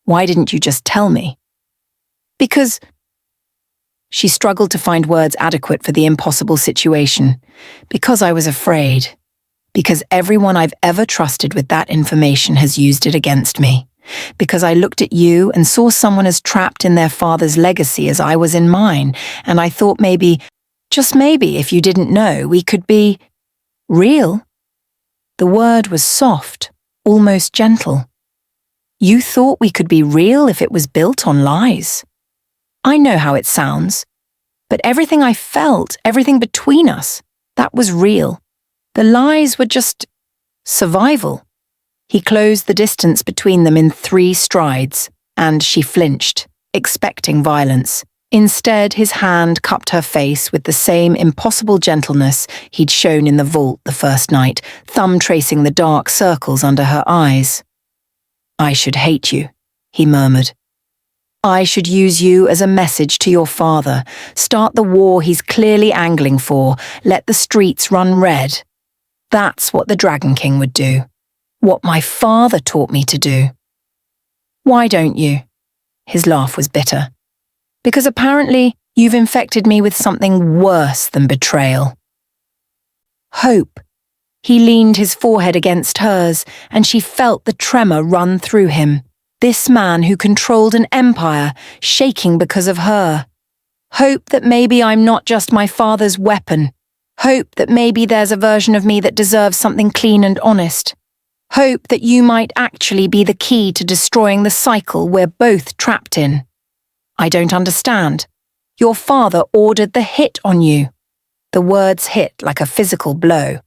Why didn't you just tell me? Because... She struggled to find words adequate for the impossible situation. Because I was afraid. Because everyone I've ever trusted with that information has used it against me. Because I looked at you and saw someone as trapped in their father's legacy as I was in mine, and I thought maybe, just maybe, if you didn't know, we could be real. The word was soft, almost gentle. You thought we could be real if it was built on lies. I know how it sounds, but everything I felt, everything between us, that was real. The lies were just survival. He closed the distance between them in 3 strides, and she flinched, expecting violence. Instead, his hand cupped her face with the same impossible gentleness he'd shown in the vault the first night, thumb tracing the dark circles under her eyes. I should hate you, he murmured. I should use you as a message to your father, start the war he's clearly angling for, let the streets run red. That's what the Dragon King would do. What my father taught me to do. Why don't you? His laugh was bitter. Because apparently you've infected me with something worse than betrayal. Hope. He leaned his forehead against hers, and she felt the tremor run through him. This man who controlled an empire, shaking because of her. Hope that maybe I'm not just my father's weapon. Hope that maybe there's a version of me that deserves something clean and honest. Hope that you might actually be the key to destroying the cycle we're both trapped in. I don't understand. Your father ordered the hit on you. The words hit like a physical blow.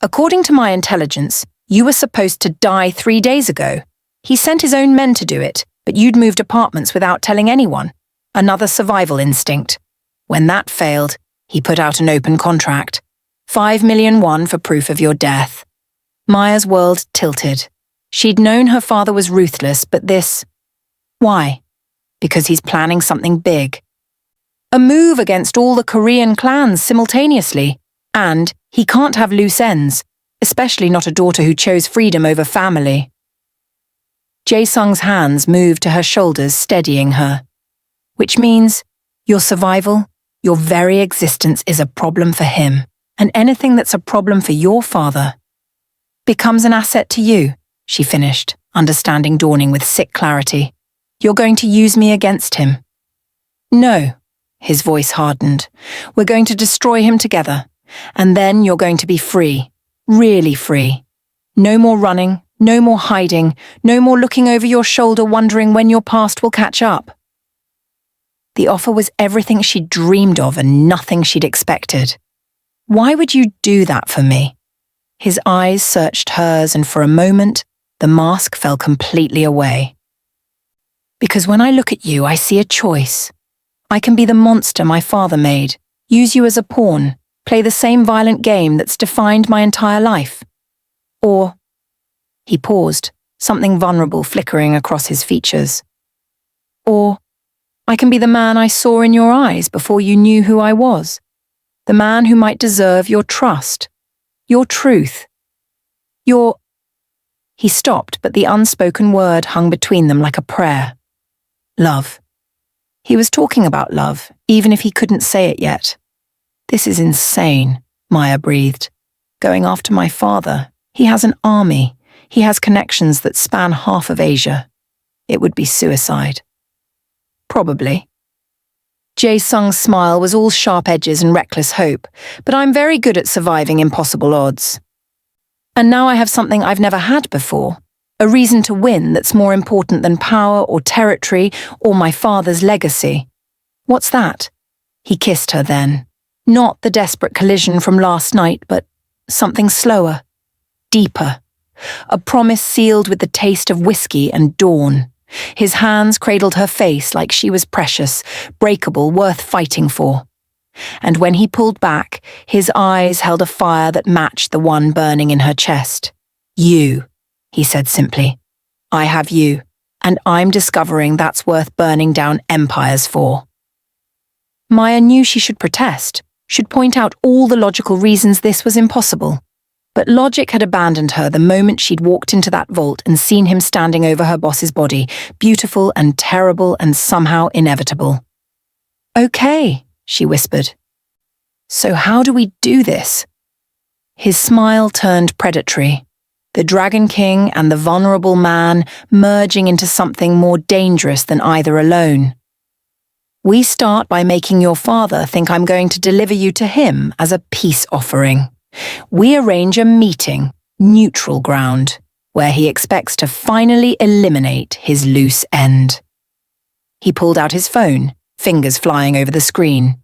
According to my intelligence, you were supposed to die 3 days ago. He sent his own men to do it, but you'd moved apartments without telling anyone. Another survival instinct. When that failed, he put out an open contract. 5 million won for proof of your death. Maya's world tilted. She'd known her father was ruthless, but this... Why? Because he's planning something big. A move against all the Korean clans simultaneously. And he can't have loose ends, especially not a daughter who chose freedom over family. Jae-sung's hands moved to her shoulders, steadying her. Which means your survival, your very existence is a problem for him, and anything that's a problem for your father becomes an asset to you, she finished, understanding dawning with sick clarity. You're going to use me against him. No, his voice hardened. We're going to destroy him together, and then you're going to be free, really free. No more running, no more hiding, no more looking over your shoulder wondering when your past will catch up. The offer was everything she'd dreamed of and nothing she'd expected. Why would you do that for me? His eyes searched hers, and for a moment, the mask fell completely away. Because when I look at you, I see a choice. I can be the monster my father made, use you as a pawn, play the same violent game that's defined my entire life. Or... He paused, something vulnerable flickering across his features. Or, I can be the man I saw in your eyes before you knew who I was. The man who might deserve your trust, your truth, your... He stopped, but the unspoken word hung between them like a prayer. Love. He was talking about love, even if he couldn't say it yet. This is insane, Maya breathed. Going after my father. He has an army. He has connections that span half of Asia. It would be suicide. Probably. Jae Sung's smile was all sharp edges and reckless hope, but I'm very good at surviving impossible odds. And now I have something I've never had before, a reason to win that's more important than power or territory or my father's legacy. What's that? He kissed her then. Not the desperate collision from last night, but something slower, deeper. A promise sealed with the taste of whiskey and dawn. His hands cradled her face like she was precious, breakable, worth fighting for. And when he pulled back, his eyes held a fire that matched the one burning in her chest. You, he said simply. I have you, and I'm discovering that's worth burning down empires for. Maya knew she should protest, should point out all the logical reasons this was impossible. But logic had abandoned her the moment she'd walked into that vault and seen him standing over her boss's body, beautiful and terrible and somehow inevitable. Okay, she whispered. So how do we do this? His smile turned predatory. The Dragon King and the vulnerable man merging into something more dangerous than either alone. We start by making your father think I'm going to deliver you to him as a peace offering. We arrange a meeting, neutral ground, where he expects to finally eliminate his loose end. He pulled out his phone, fingers flying over the screen.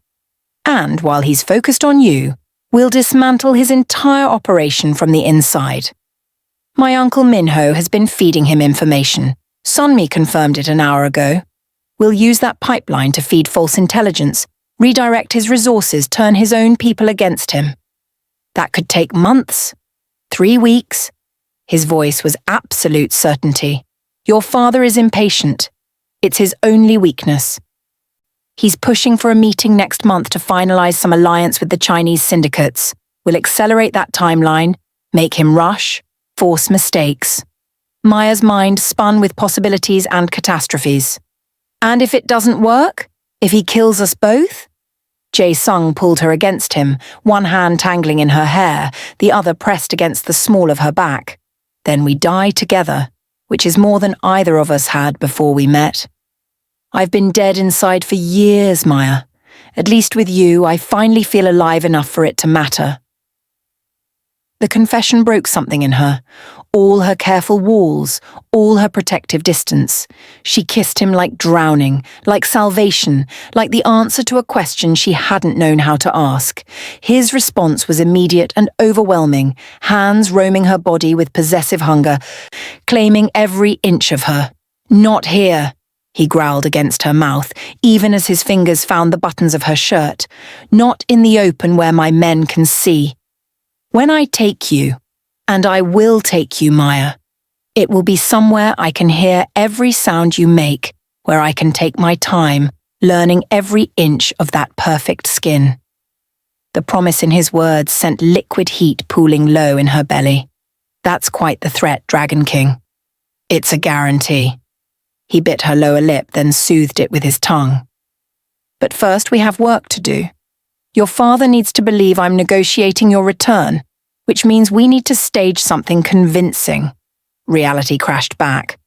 And while he's focused on you, we'll dismantle his entire operation from the inside. My uncle Minho has been feeding him information. Sunmi confirmed it an hour ago. We'll use that pipeline to feed false intelligence, redirect his resources, turn his own people against him. That could take months, 3 weeks. His voice was absolute certainty. Your father is impatient. It's his only weakness. He's pushing for a meeting next month to finalize some alliance with the Chinese syndicates. We'll accelerate that timeline, make him rush, force mistakes. Maya's mind spun with possibilities and catastrophes. And if it doesn't work? If he kills us both? Jae Sung pulled her against him, one hand tangling in her hair, the other pressed against the small of her back. Then we die together, which is more than either of us had before we met. I've been dead inside for years, Maya. At least with you, I finally feel alive enough for it to matter. The confession broke something in her. All her careful walls, all her protective distance. She kissed him like drowning, like salvation, like the answer to a question she hadn't known how to ask. His response was immediate and overwhelming, hands roaming her body with possessive hunger, claiming every inch of her. Not here, he growled against her mouth, even as his fingers found the buttons of her shirt. Not in the open where my men can see. When I take you, and I will take you, Maya, it will be somewhere I can hear every sound you make, where I can take my time, learning every inch of that perfect skin. The promise in his words sent liquid heat pooling low in her belly. That's quite the threat, Dragon King. It's a guarantee. He bit her lower lip, then soothed it with his tongue. But first we have work to do. Your father needs to believe I'm negotiating your return, which means we need to stage something convincing. Reality crashed back.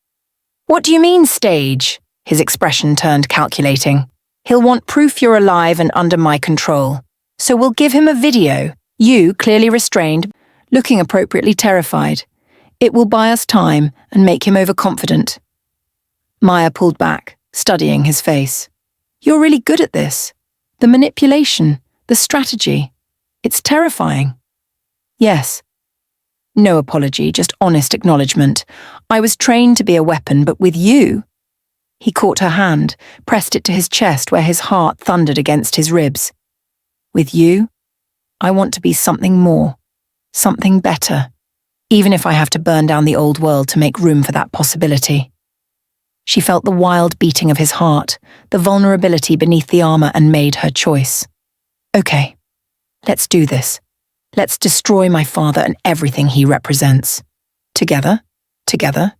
What do you mean, stage? His expression turned calculating. He'll want proof you're alive and under my control. So we'll give him a video, you clearly restrained, looking appropriately terrified. It will buy us time and make him overconfident. Maya pulled back, studying his face. You're really good at this. The manipulation, the strategy. It's terrifying. Yes. No apology, just honest acknowledgement. I was trained to be a weapon, but with you... He caught her hand, pressed it to his chest where his heart thundered against his ribs. With you, I want to be something more, something better. even if I have to burn down the old world to make room for that possibility. She felt the wild beating of his heart, the vulnerability beneath the armor, and made her choice. Okay, let's do this. Let's destroy my father and everything he represents. Together, together.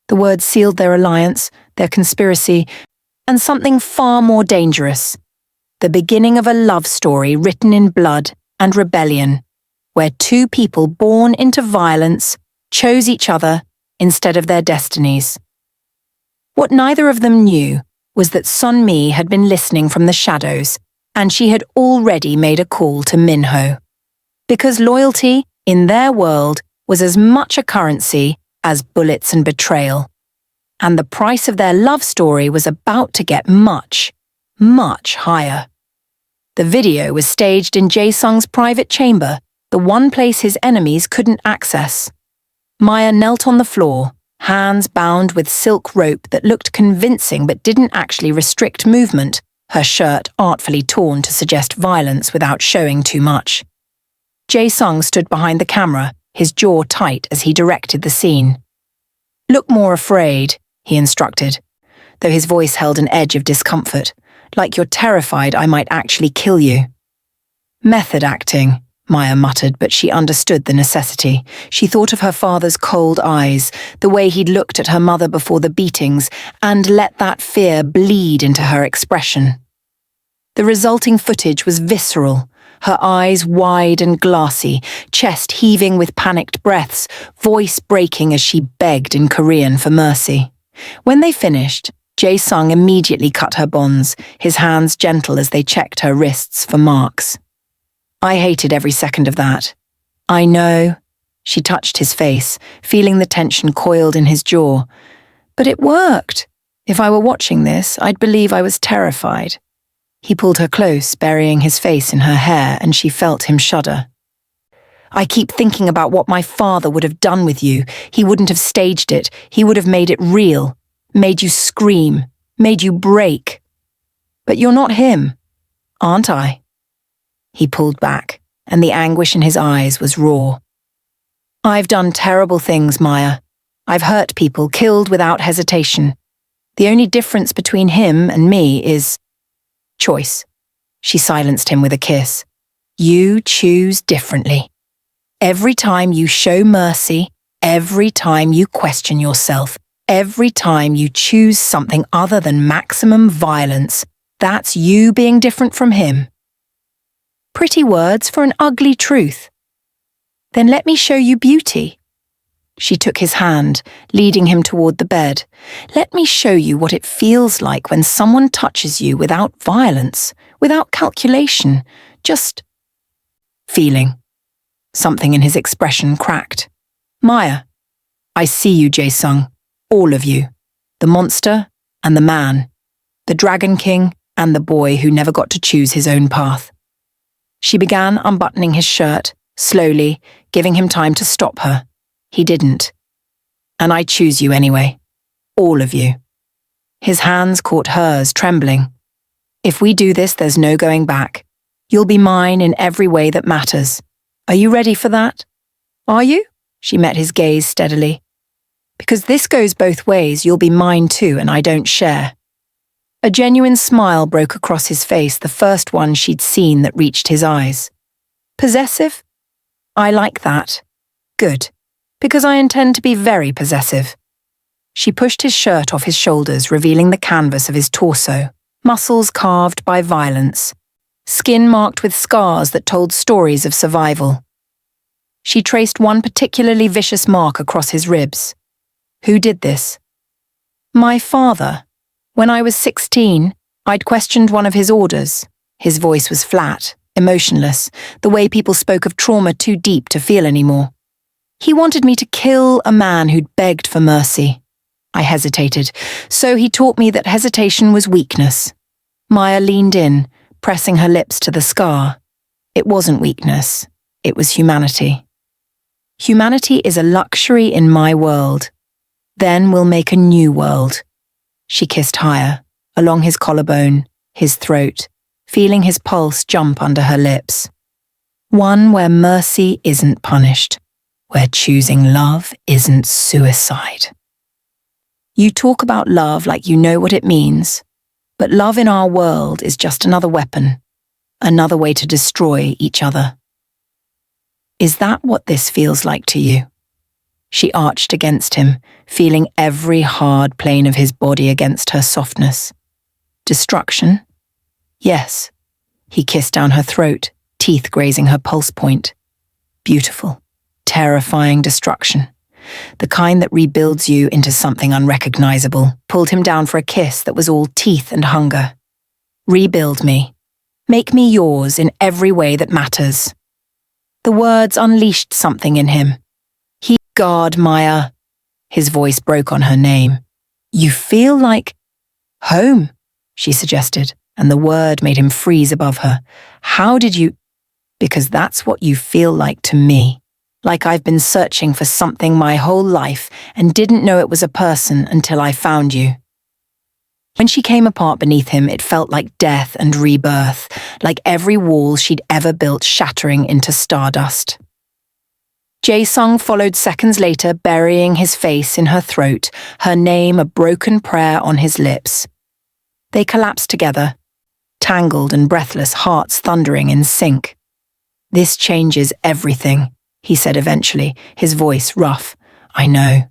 The words sealed their alliance, their conspiracy, and something far more dangerous. The beginning of a love story written in blood and rebellion, where two people born into violence chose each other instead of their destinies. What neither of them knew was that Sun Mi had been listening from the shadows, and she had already made a call to Minho. Because loyalty, in their world, was as much a currency as bullets and betrayal. And the price of their love story was about to get much, much higher. The video was staged in Jae-sung's private chamber, the one place his enemies couldn't access. Maya knelt on the floor, hands bound with silk rope that looked convincing but didn't actually restrict movement, her shirt artfully torn to suggest violence without showing too much. Jae-sung stood behind the camera, his jaw tight as he directed the scene. "Look more afraid," he instructed, though his voice held an edge of discomfort, like you're terrified I might actually kill you. "Method acting," Maya muttered, but she understood the necessity. She thought of her father's cold eyes, the way he'd looked at her mother before the beatings, and let that fear bleed into her expression. The resulting footage was visceral, her eyes wide and glassy, chest heaving with panicked breaths, voice breaking as she begged in Korean for mercy. When they finished, Jae-sung immediately cut her bonds, his hands gentle as they checked her wrists for marks. "I hated every second of that." "I know." She touched his face, feeling the tension coiled in his jaw. "But it worked. If I were watching this, I'd believe I was terrified." He pulled her close, burying his face in her hair, and she felt him shudder. "I keep thinking about what my father would have done with you. He wouldn't have staged it. He would have made it real. Made you scream. Made you break. But you're not him, aren't I?" He pulled back, and the anguish in his eyes was raw. "I've done terrible things, Maya. I've hurt people, killed without hesitation. The only difference between him and me is choice." She silenced him with a kiss. "You choose differently. Every time you show mercy, every time you question yourself, every time you choose something other than maximum violence, that's you being different from him." Pretty words for an ugly truth. "Then let me show you beauty." She took his hand, leading him toward the bed. "Let me show you what it feels like when someone touches you without violence, without calculation, just feeling." Something in his expression cracked. "Maya, I see you, Jae-sung, all of you. The monster and the man, the Dragon King and the boy who never got to choose his own path." She began unbuttoning his shirt, slowly, giving him time to stop her. He didn't. "And I choose you anyway. All of you." His hands caught hers, trembling. "If we do this, there's no going back. You'll be mine in every way that matters. Are you ready for that? Are you?" She met his gaze steadily. "Because this goes both ways, you'll be mine too, and I don't share." A genuine smile broke across his face, the first one she'd seen that reached his eyes. "Possessive? I like that. Good, because I intend to be very possessive." She pushed his shirt off his shoulders, revealing the canvas of his torso, muscles carved by violence, skin marked with scars that told stories of survival. She traced one particularly vicious mark across his ribs. Who did this? "My father. When I was 16, I'd questioned one of his orders." His voice was flat, emotionless, the way people spoke of trauma too deep to feel anymore. "He wanted me to kill a man who'd begged for mercy." I hesitated, so he taught me that hesitation was weakness. Maya leaned in, pressing her lips to the scar. It wasn't weakness, it was humanity. "Humanity is a luxury in my world. Then we'll make a new world." She kissed higher, along his collarbone, his throat, feeling his pulse jump under her lips. "One where mercy isn't punished. where choosing love isn't suicide. You talk about love like you know what it means, but love in our world is just another weapon, another way to destroy each other. Is that what this feels like to you? She arched against him, feeling every hard plane of his body against her softness. Destruction? Yes. He kissed down her throat, teeth grazing her pulse point. Beautiful, terrifying destruction. The kind that rebuilds you into something unrecognizable, pulled him down for a kiss that was all teeth and hunger. Rebuild me. Make me yours in every way that matters. The words unleashed something in him. God, Maya. His voice broke on her name. You feel like home, she suggested, and the word made him freeze above her. How did you? Because that's what you feel like to me. Like I've been searching for something my whole life and didn't know it was a person until I found you. When she came apart beneath him, it felt like death and rebirth, like every wall she'd ever built shattering into stardust. Jae-sung followed seconds later, burying his face in her throat, her name a broken prayer on his lips. They collapsed together, tangled and breathless, hearts thundering in sync. This changes everything, he said eventually, his voice rough. I know.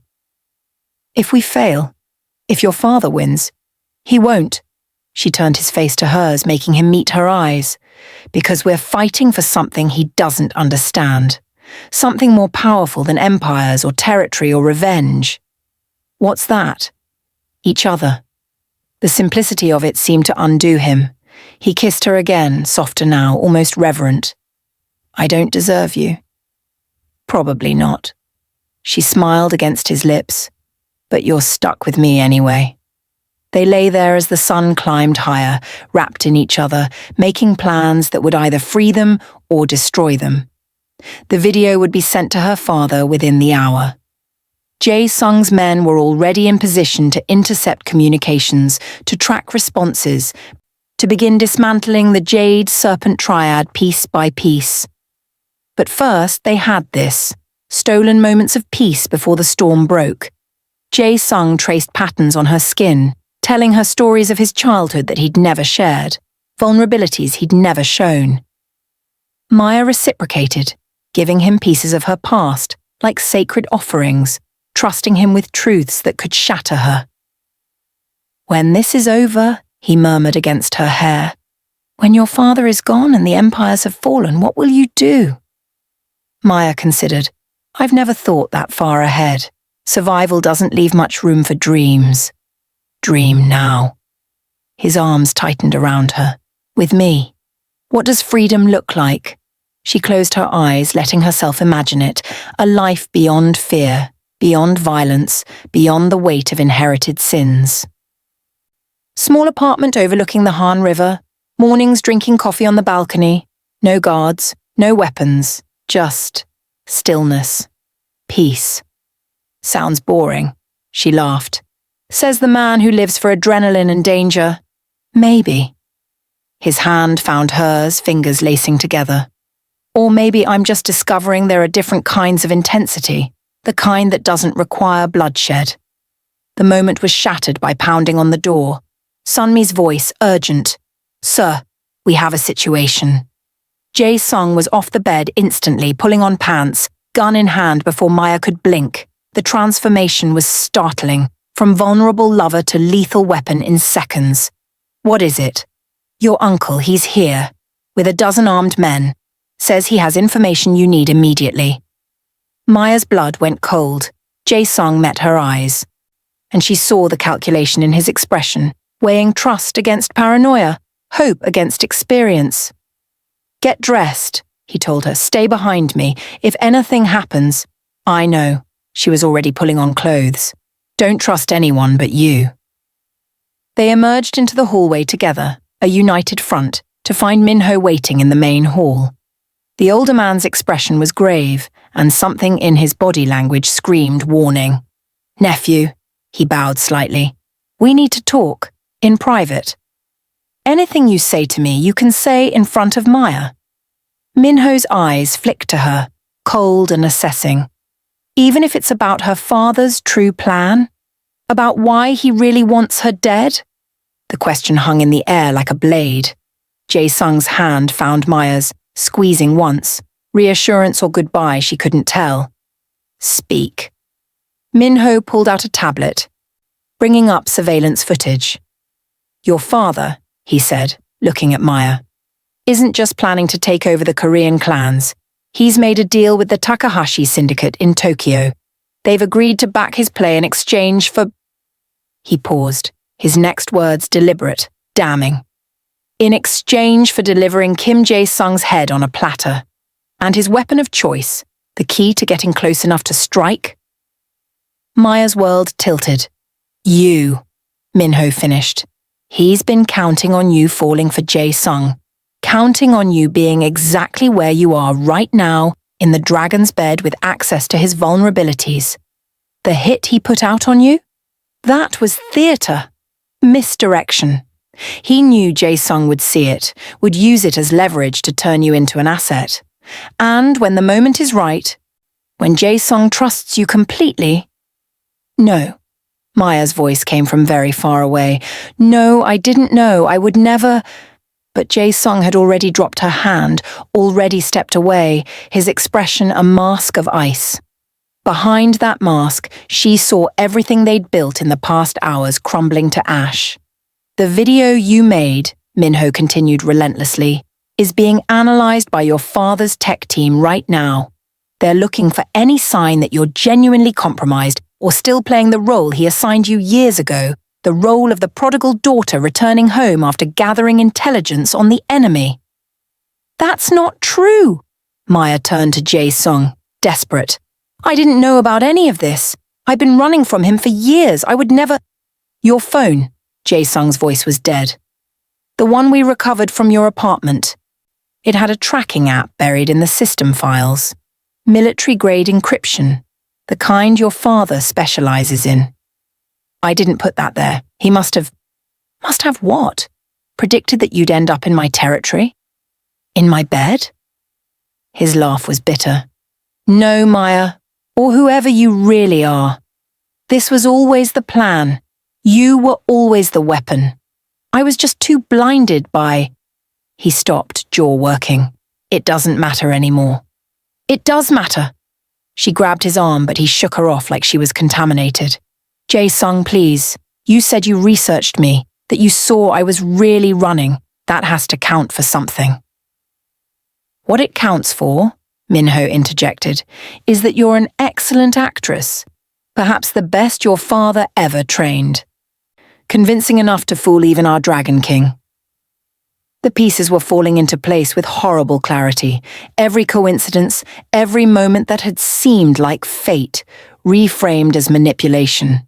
If we fail, if your father wins, he won't. She turned his face to hers, making him meet her eyes. Because we're fighting for something he doesn't understand. Something more powerful than empires or territory or revenge. What's that? Each other. The simplicity of it seemed to undo him. He kissed her again, softer now, almost reverent. I don't deserve you. Probably not. She smiled against his lips. But you're stuck with me anyway. They lay there as the sun climbed higher, wrapped in each other, making plans that would either free them or destroy them. The video would be sent to her father within the hour. Jae-sung's men were already in position to intercept communications, to track responses, to begin dismantling the Jade Serpent Triad piece by piece. But first they had this, stolen moments of peace before the storm broke. Jae-sung traced patterns on her skin, telling her stories of his childhood that he'd never shared, vulnerabilities he'd never shown. Maya reciprocated, giving him pieces of her past, like sacred offerings, trusting him with truths that could shatter her. When this is over, he murmured against her hair, when your father is gone and the empires have fallen, what will you do? Maya considered, I've never thought that far ahead. Survival doesn't leave much room for dreams. Dream now. His arms tightened around her. With me. What does freedom look like? She closed her eyes, letting herself imagine it, a life beyond fear, beyond violence, beyond the weight of inherited sins. Small apartment overlooking the Han River, mornings drinking coffee on the balcony, no guards, no weapons, just stillness, peace. Sounds boring, she laughed. Says the man who lives for adrenaline and danger. Maybe. His hand found hers, fingers lacing together. Or maybe I'm just discovering there are different kinds of intensity, the kind that doesn't require bloodshed. The moment was shattered by pounding on the door. Sunmi's voice, urgent. Sir, we have a situation. Jae-sung was off the bed instantly, pulling on pants, gun in hand before Maya could blink. The transformation was startling, from vulnerable lover to lethal weapon in seconds. What is it? Your uncle, he's here, with a dozen armed men. Says he has information you need immediately. Maya's blood went cold. Jae-sung met her eyes. And she saw the calculation in his expression, weighing trust against paranoia, hope against experience. Get dressed, he told her. Stay behind me. If anything happens, I know. She was already pulling on clothes. Don't trust anyone but you. They emerged into the hallway together, a united front, to find Minho waiting in the main hall. The older man's expression was grave, and something in his body language screamed warning. Nephew, he bowed slightly. We need to talk, in private. Anything you say to me, you can say in front of Maya. Minho's eyes flicked to her, cold and assessing. Even if it's about her father's true plan? About why he really wants her dead? The question hung in the air like a blade. Jae-sung's hand found Maya's, squeezing once. Reassurance or goodbye she couldn't tell. Speak. Min-ho pulled out a tablet, bringing up surveillance footage. Your father, he said, looking at Maya, isn't just planning to take over the Korean clans. He's made a deal with the Takahashi syndicate in Tokyo. They've agreed to back his play in exchange for... He paused, his next words deliberate, damning. In exchange for delivering Kim Jae-sung's head on a platter. And his weapon of choice, the key to getting close enough to strike? Maya's world tilted. You, Min-ho finished. He's been counting on you falling for Jae-sung. Counting on you being exactly where you are right now, in the dragon's bed with access to his vulnerabilities. The hit he put out on you? That was theatre. Misdirection. He knew Jae-sung would see it, would use it as leverage to turn you into an asset. And when the moment is right, when Jae-sung trusts you completely... No. Maya's voice came from very far away. No, I didn't know. I would never... But Jae-sung had already dropped her hand, already stepped away, his expression a mask of ice. Behind that mask, she saw everything they'd built in the past hours crumbling to ash. The video you made, Min-ho continued relentlessly, is being analysed by your father's tech team right now. They're looking for any sign that you're genuinely compromised or still playing the role he assigned you years ago, the role of the prodigal daughter returning home after gathering intelligence on the enemy. That's not true. Maya turned to Jae-sung, desperate. I didn't know about any of this. I've been running from him for years. I would never... Your phone, Jae-sung's voice was dead. The one we recovered from your apartment. It had a tracking app buried in the system files. Military-grade encryption, the kind your father specializes in. I didn't put that there. He must have... Must have what? Predicted that you'd end up in my territory? In my bed? His laugh was bitter. No, Maya, or whoever you really are. This was always the plan. You were always the weapon. I was just too blinded by... He stopped, jaw working. It doesn't matter anymore. It does matter. She grabbed his arm, but he shook her off like she was contaminated. Jae-sung, please. You said you researched me, that you saw I was really running. That has to count for something. What it counts for, Min-ho interjected, is that you're an excellent actress. Perhaps the best your father ever trained. Convincing enough to fool even our Dragon King. The pieces were falling into place with horrible clarity. Every coincidence, every moment that had seemed like fate, reframed as manipulation.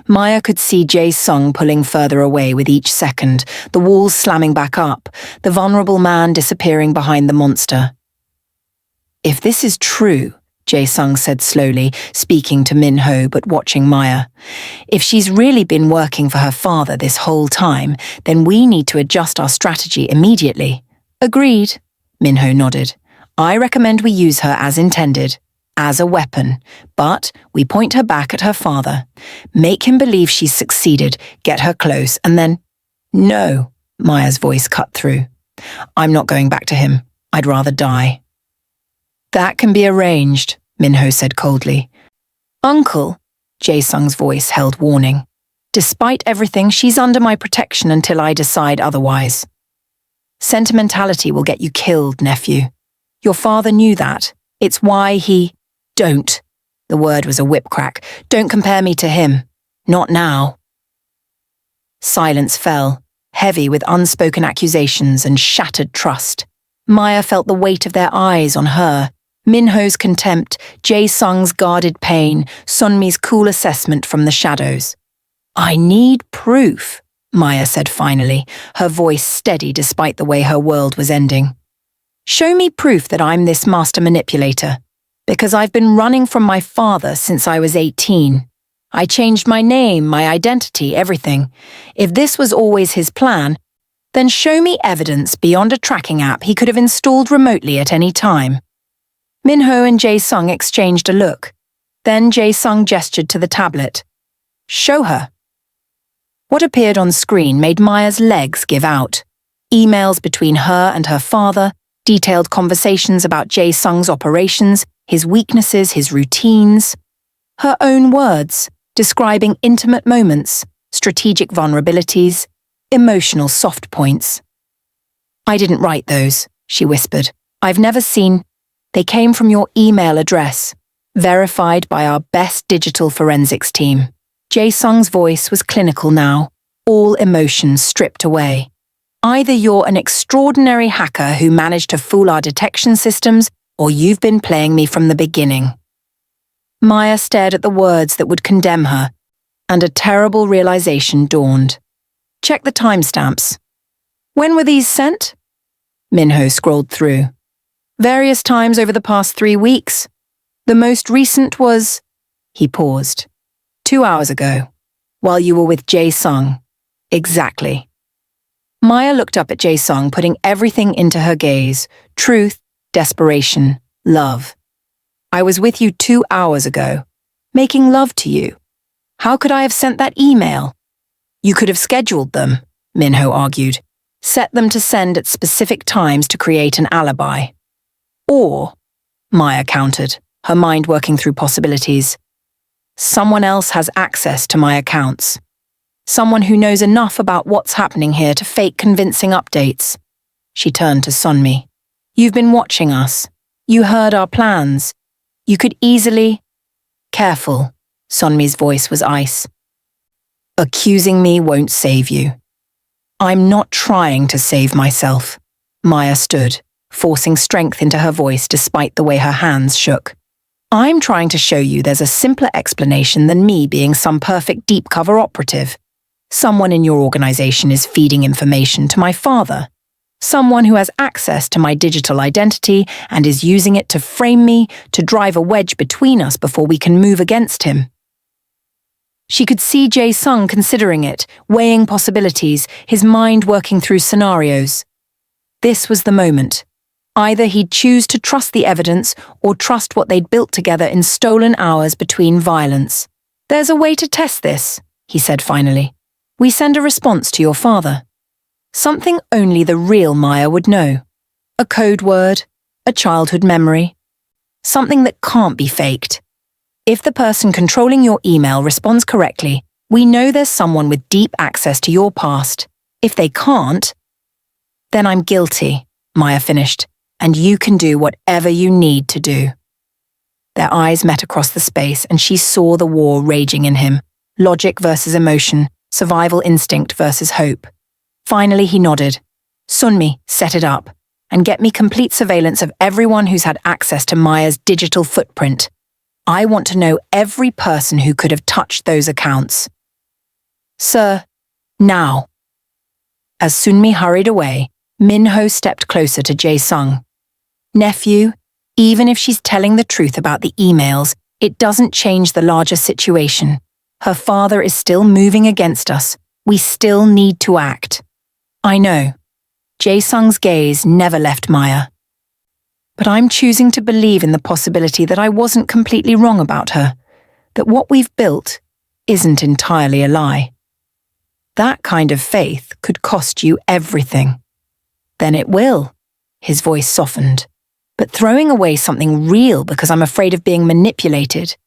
Maya could see Jae-sung pulling further away with each second, the walls slamming back up, the vulnerable man disappearing behind the monster. If this is true, Jae-sung said slowly, speaking to Min-ho but watching Maya, if she's really been working for her father this whole time, then we need to adjust our strategy immediately. Agreed, Min-ho nodded. I recommend we use her as intended. As a weapon, but we point her back at her father. Make him believe she's succeeded, get her close, and then... No, Maya's voice cut through. I'm not going back to him. I'd rather die. That can be arranged, Min-ho said coldly. Uncle, Jae-sung's voice held warning. Despite everything, she's under my protection until I decide otherwise. Sentimentality will get you killed, nephew. Your father knew that. It's why he... Don't. The word was a whip crack. Don't compare me to him. Not now. Silence fell, heavy with unspoken accusations and shattered trust. Maya felt the weight of their eyes on her. Min-ho's contempt, Jae-sung's guarded pain, Sunmi's cool assessment from the shadows. I need proof, Maya said finally, her voice steady despite the way her world was ending. Show me proof that I'm this master manipulator. Because I've been running from my father since I was 18. I changed my name, my identity, everything. If this was always his plan, then show me evidence beyond a tracking app he could have installed remotely at any time. Min-ho and Jae-sung exchanged a look, Then Jae-sung gestured to the tablet. Show her. What appeared on screen made Maya's legs give out. Emails between her and her father, detailed conversations about Jae-sung's operations, his weaknesses, his routines. Her own words, describing intimate moments, strategic vulnerabilities, emotional soft points. I didn't write those, she whispered. I've never seen. They came from your email address, verified by our best digital forensics team. Jae-sung's voice was clinical now, all emotions stripped away. Either you're an extraordinary hacker who managed to fool our detection systems, or you've been playing me from the beginning. Maya stared at the words that would condemn her, and a terrible realization dawned. Check the timestamps. When were these sent? Minho scrolled through. Various times over the past 3 weeks. The most recent was... He paused. 2 hours ago, while you were with Jae-sung. Exactly. Maya looked up at Jae-sung, putting everything into her gaze. Truth, desperation, love. I was with you 2 hours ago, making love to you. How could I have sent that email? You could have scheduled them, Minho argued. Set them to send at specific times to create an alibi. Or, Maya countered, her mind working through possibilities. Someone else has access to my accounts. Someone who knows enough about what's happening here to fake convincing updates. She turned to Sunmi. You've been watching us. You heard our plans. You could easily... Careful, Sunmi's voice was ice. Accusing me won't save you. I'm not trying to save myself. Maya stood, forcing strength into her voice despite the way her hands shook. I'm trying to show you there's a simpler explanation than me being some perfect deep cover operative. Someone in your organization is feeding information to my father. Someone who has access to my digital identity and is using it to frame me, to drive a wedge between us before we can move against him. She could see Jae-sung considering it, weighing possibilities, his mind working through scenarios. This was the moment. Either he'd choose to trust the evidence or trust what they'd built together in stolen hours between violence. There's a way to test this, he said finally. We send a response to your father. Something only the real Maya would know. A code word, a childhood memory. Something that can't be faked. If the person controlling your email responds correctly, we know there's someone with deep access to your past. If they can't, then I'm guilty, Maya finished, and you can do whatever you need to do. Their eyes met across the space and she saw the war raging in him. Logic versus emotion, survival instinct versus hope. Finally he nodded. Sunmi, set it up, and get me complete surveillance of everyone who's had access to Maya's digital footprint. I want to know every person who could have touched those accounts. Sir, now. As Sunmi hurried away, Minho stepped closer to Jae-sung. Nephew, even if she's telling the truth about the emails, it doesn't change the larger situation. Her father is still moving against us. We still need to act. I know. Jae-sung's gaze never left Maya. But I'm choosing to believe in the possibility that I wasn't completely wrong about her, that what we've built isn't entirely a lie. That kind of faith could cost you everything. Then it will. His voice softened. But throwing away something real because I'm afraid of being manipulated,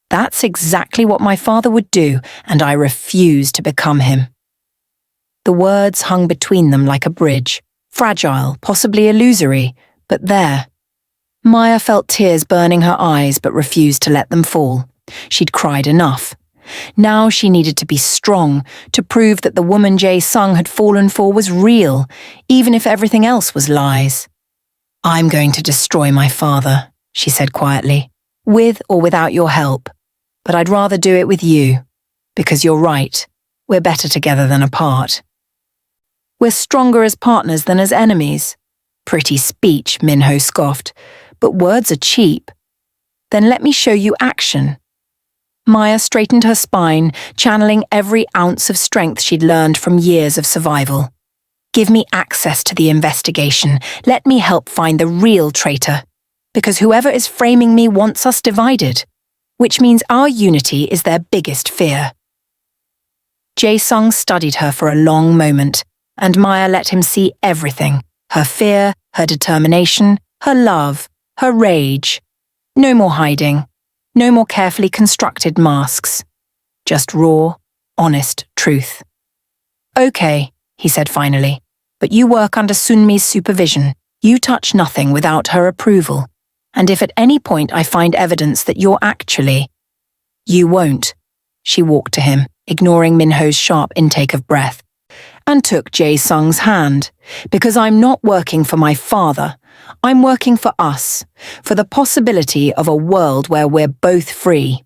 that's exactly what my father would do, and I refuse to become him. The words hung between them like a bridge, fragile, possibly illusory, but there. Maya felt tears burning her eyes but refused to let them fall. She'd cried enough. Now she needed to be strong, to prove that the woman Jae-sung had fallen for was real, even if everything else was lies. I'm going to destroy my father, she said quietly, with or without your help. But I'd rather do it with you, because you're right, we're better together than apart. We're stronger as partners than as enemies. Pretty speech, Minho scoffed, but words are cheap. Then let me show you action. Maya straightened her spine, channeling every ounce of strength she'd learned from years of survival. Give me access to the investigation. Let me help find the real traitor. Because whoever is framing me wants us divided. which means our unity is their biggest fear. Jae-sung studied her for a long moment, and Maya let him see everything: her fear, her determination, her love, her rage. No more hiding, no more carefully constructed masks. Just raw, honest truth. "Okay," he said finally, "but you work under Sunmi's supervision. You touch nothing without her approval. And if at any point I find evidence that you're actually—" "You won't." She walked to him, ignoring Minho's sharp intake of breath, and took Jae-sung's hand. "Because I'm not working for my father. I'm working for us, for the possibility of a world where we're both free."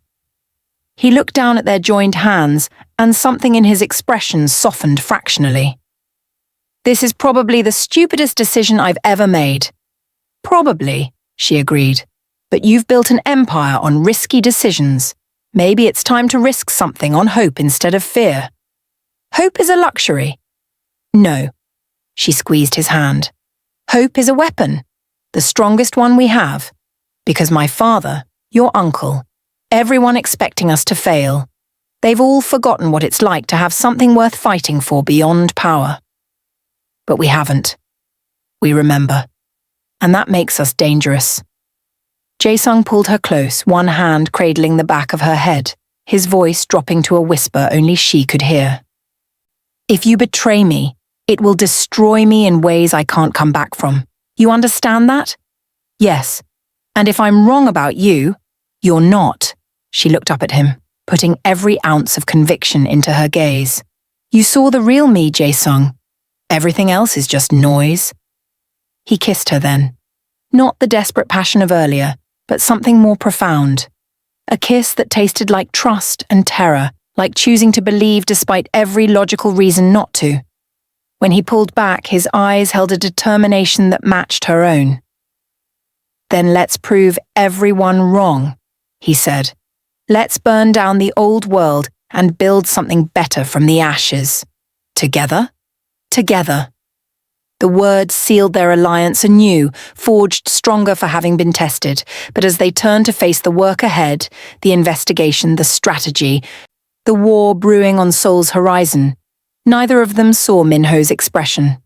He looked down at their joined hands, and something in his expression softened fractionally. "This is probably the stupidest decision I've ever made." "Probably," she agreed. "But you've built an empire on risky decisions. Maybe it's time to risk something on hope instead of fear." "Hope is a luxury." "No." She squeezed his hand. "Hope is a weapon, the strongest one we have. Because my father, your uncle, everyone expecting us to fail, they've all forgotten what it's like to have something worth fighting for beyond power. But we haven't. We remember. And that makes us dangerous." Jae-sung pulled her close, one hand cradling the back of her head, his voice dropping to a whisper only she could hear. "If you betray me, it will destroy me in ways I can't come back from. You understand that?" "Yes. And if I'm wrong about you, you're not." She looked up at him, putting every ounce of conviction into her gaze. "You saw the real me, Jae-sung. Everything else is just noise." He kissed her then. Not the desperate passion of earlier, but something more profound. A kiss that tasted like trust and terror, like choosing to believe despite every logical reason not to. When he pulled back, his eyes held a determination that matched her own. "Then let's prove everyone wrong," he said. "Let's burn down the old world and build something better from the ashes. Together? Together." The words sealed their alliance anew, forged stronger for having been tested, but as they turned to face the work ahead, the investigation, the strategy, the war brewing on Seoul's horizon, neither of them saw Minho's expression.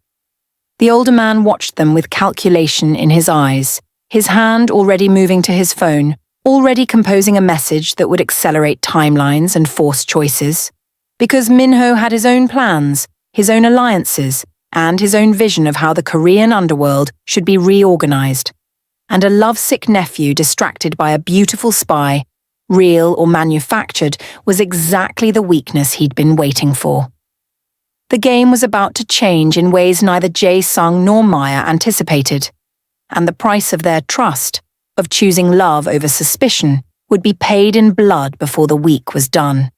The older man watched them with calculation in his eyes, his hand already moving to his phone, already composing a message that would accelerate timelines and force choices. Because Minho had his own plans, his own alliances, and his own vision of how the Korean underworld should be reorganized. And a lovesick nephew distracted by a beautiful spy, real or manufactured, was exactly the weakness he'd been waiting for. The game was about to change in ways neither Jae-sung nor Maya anticipated, and the price of their trust, of choosing love over suspicion, would be paid in blood before the week was done.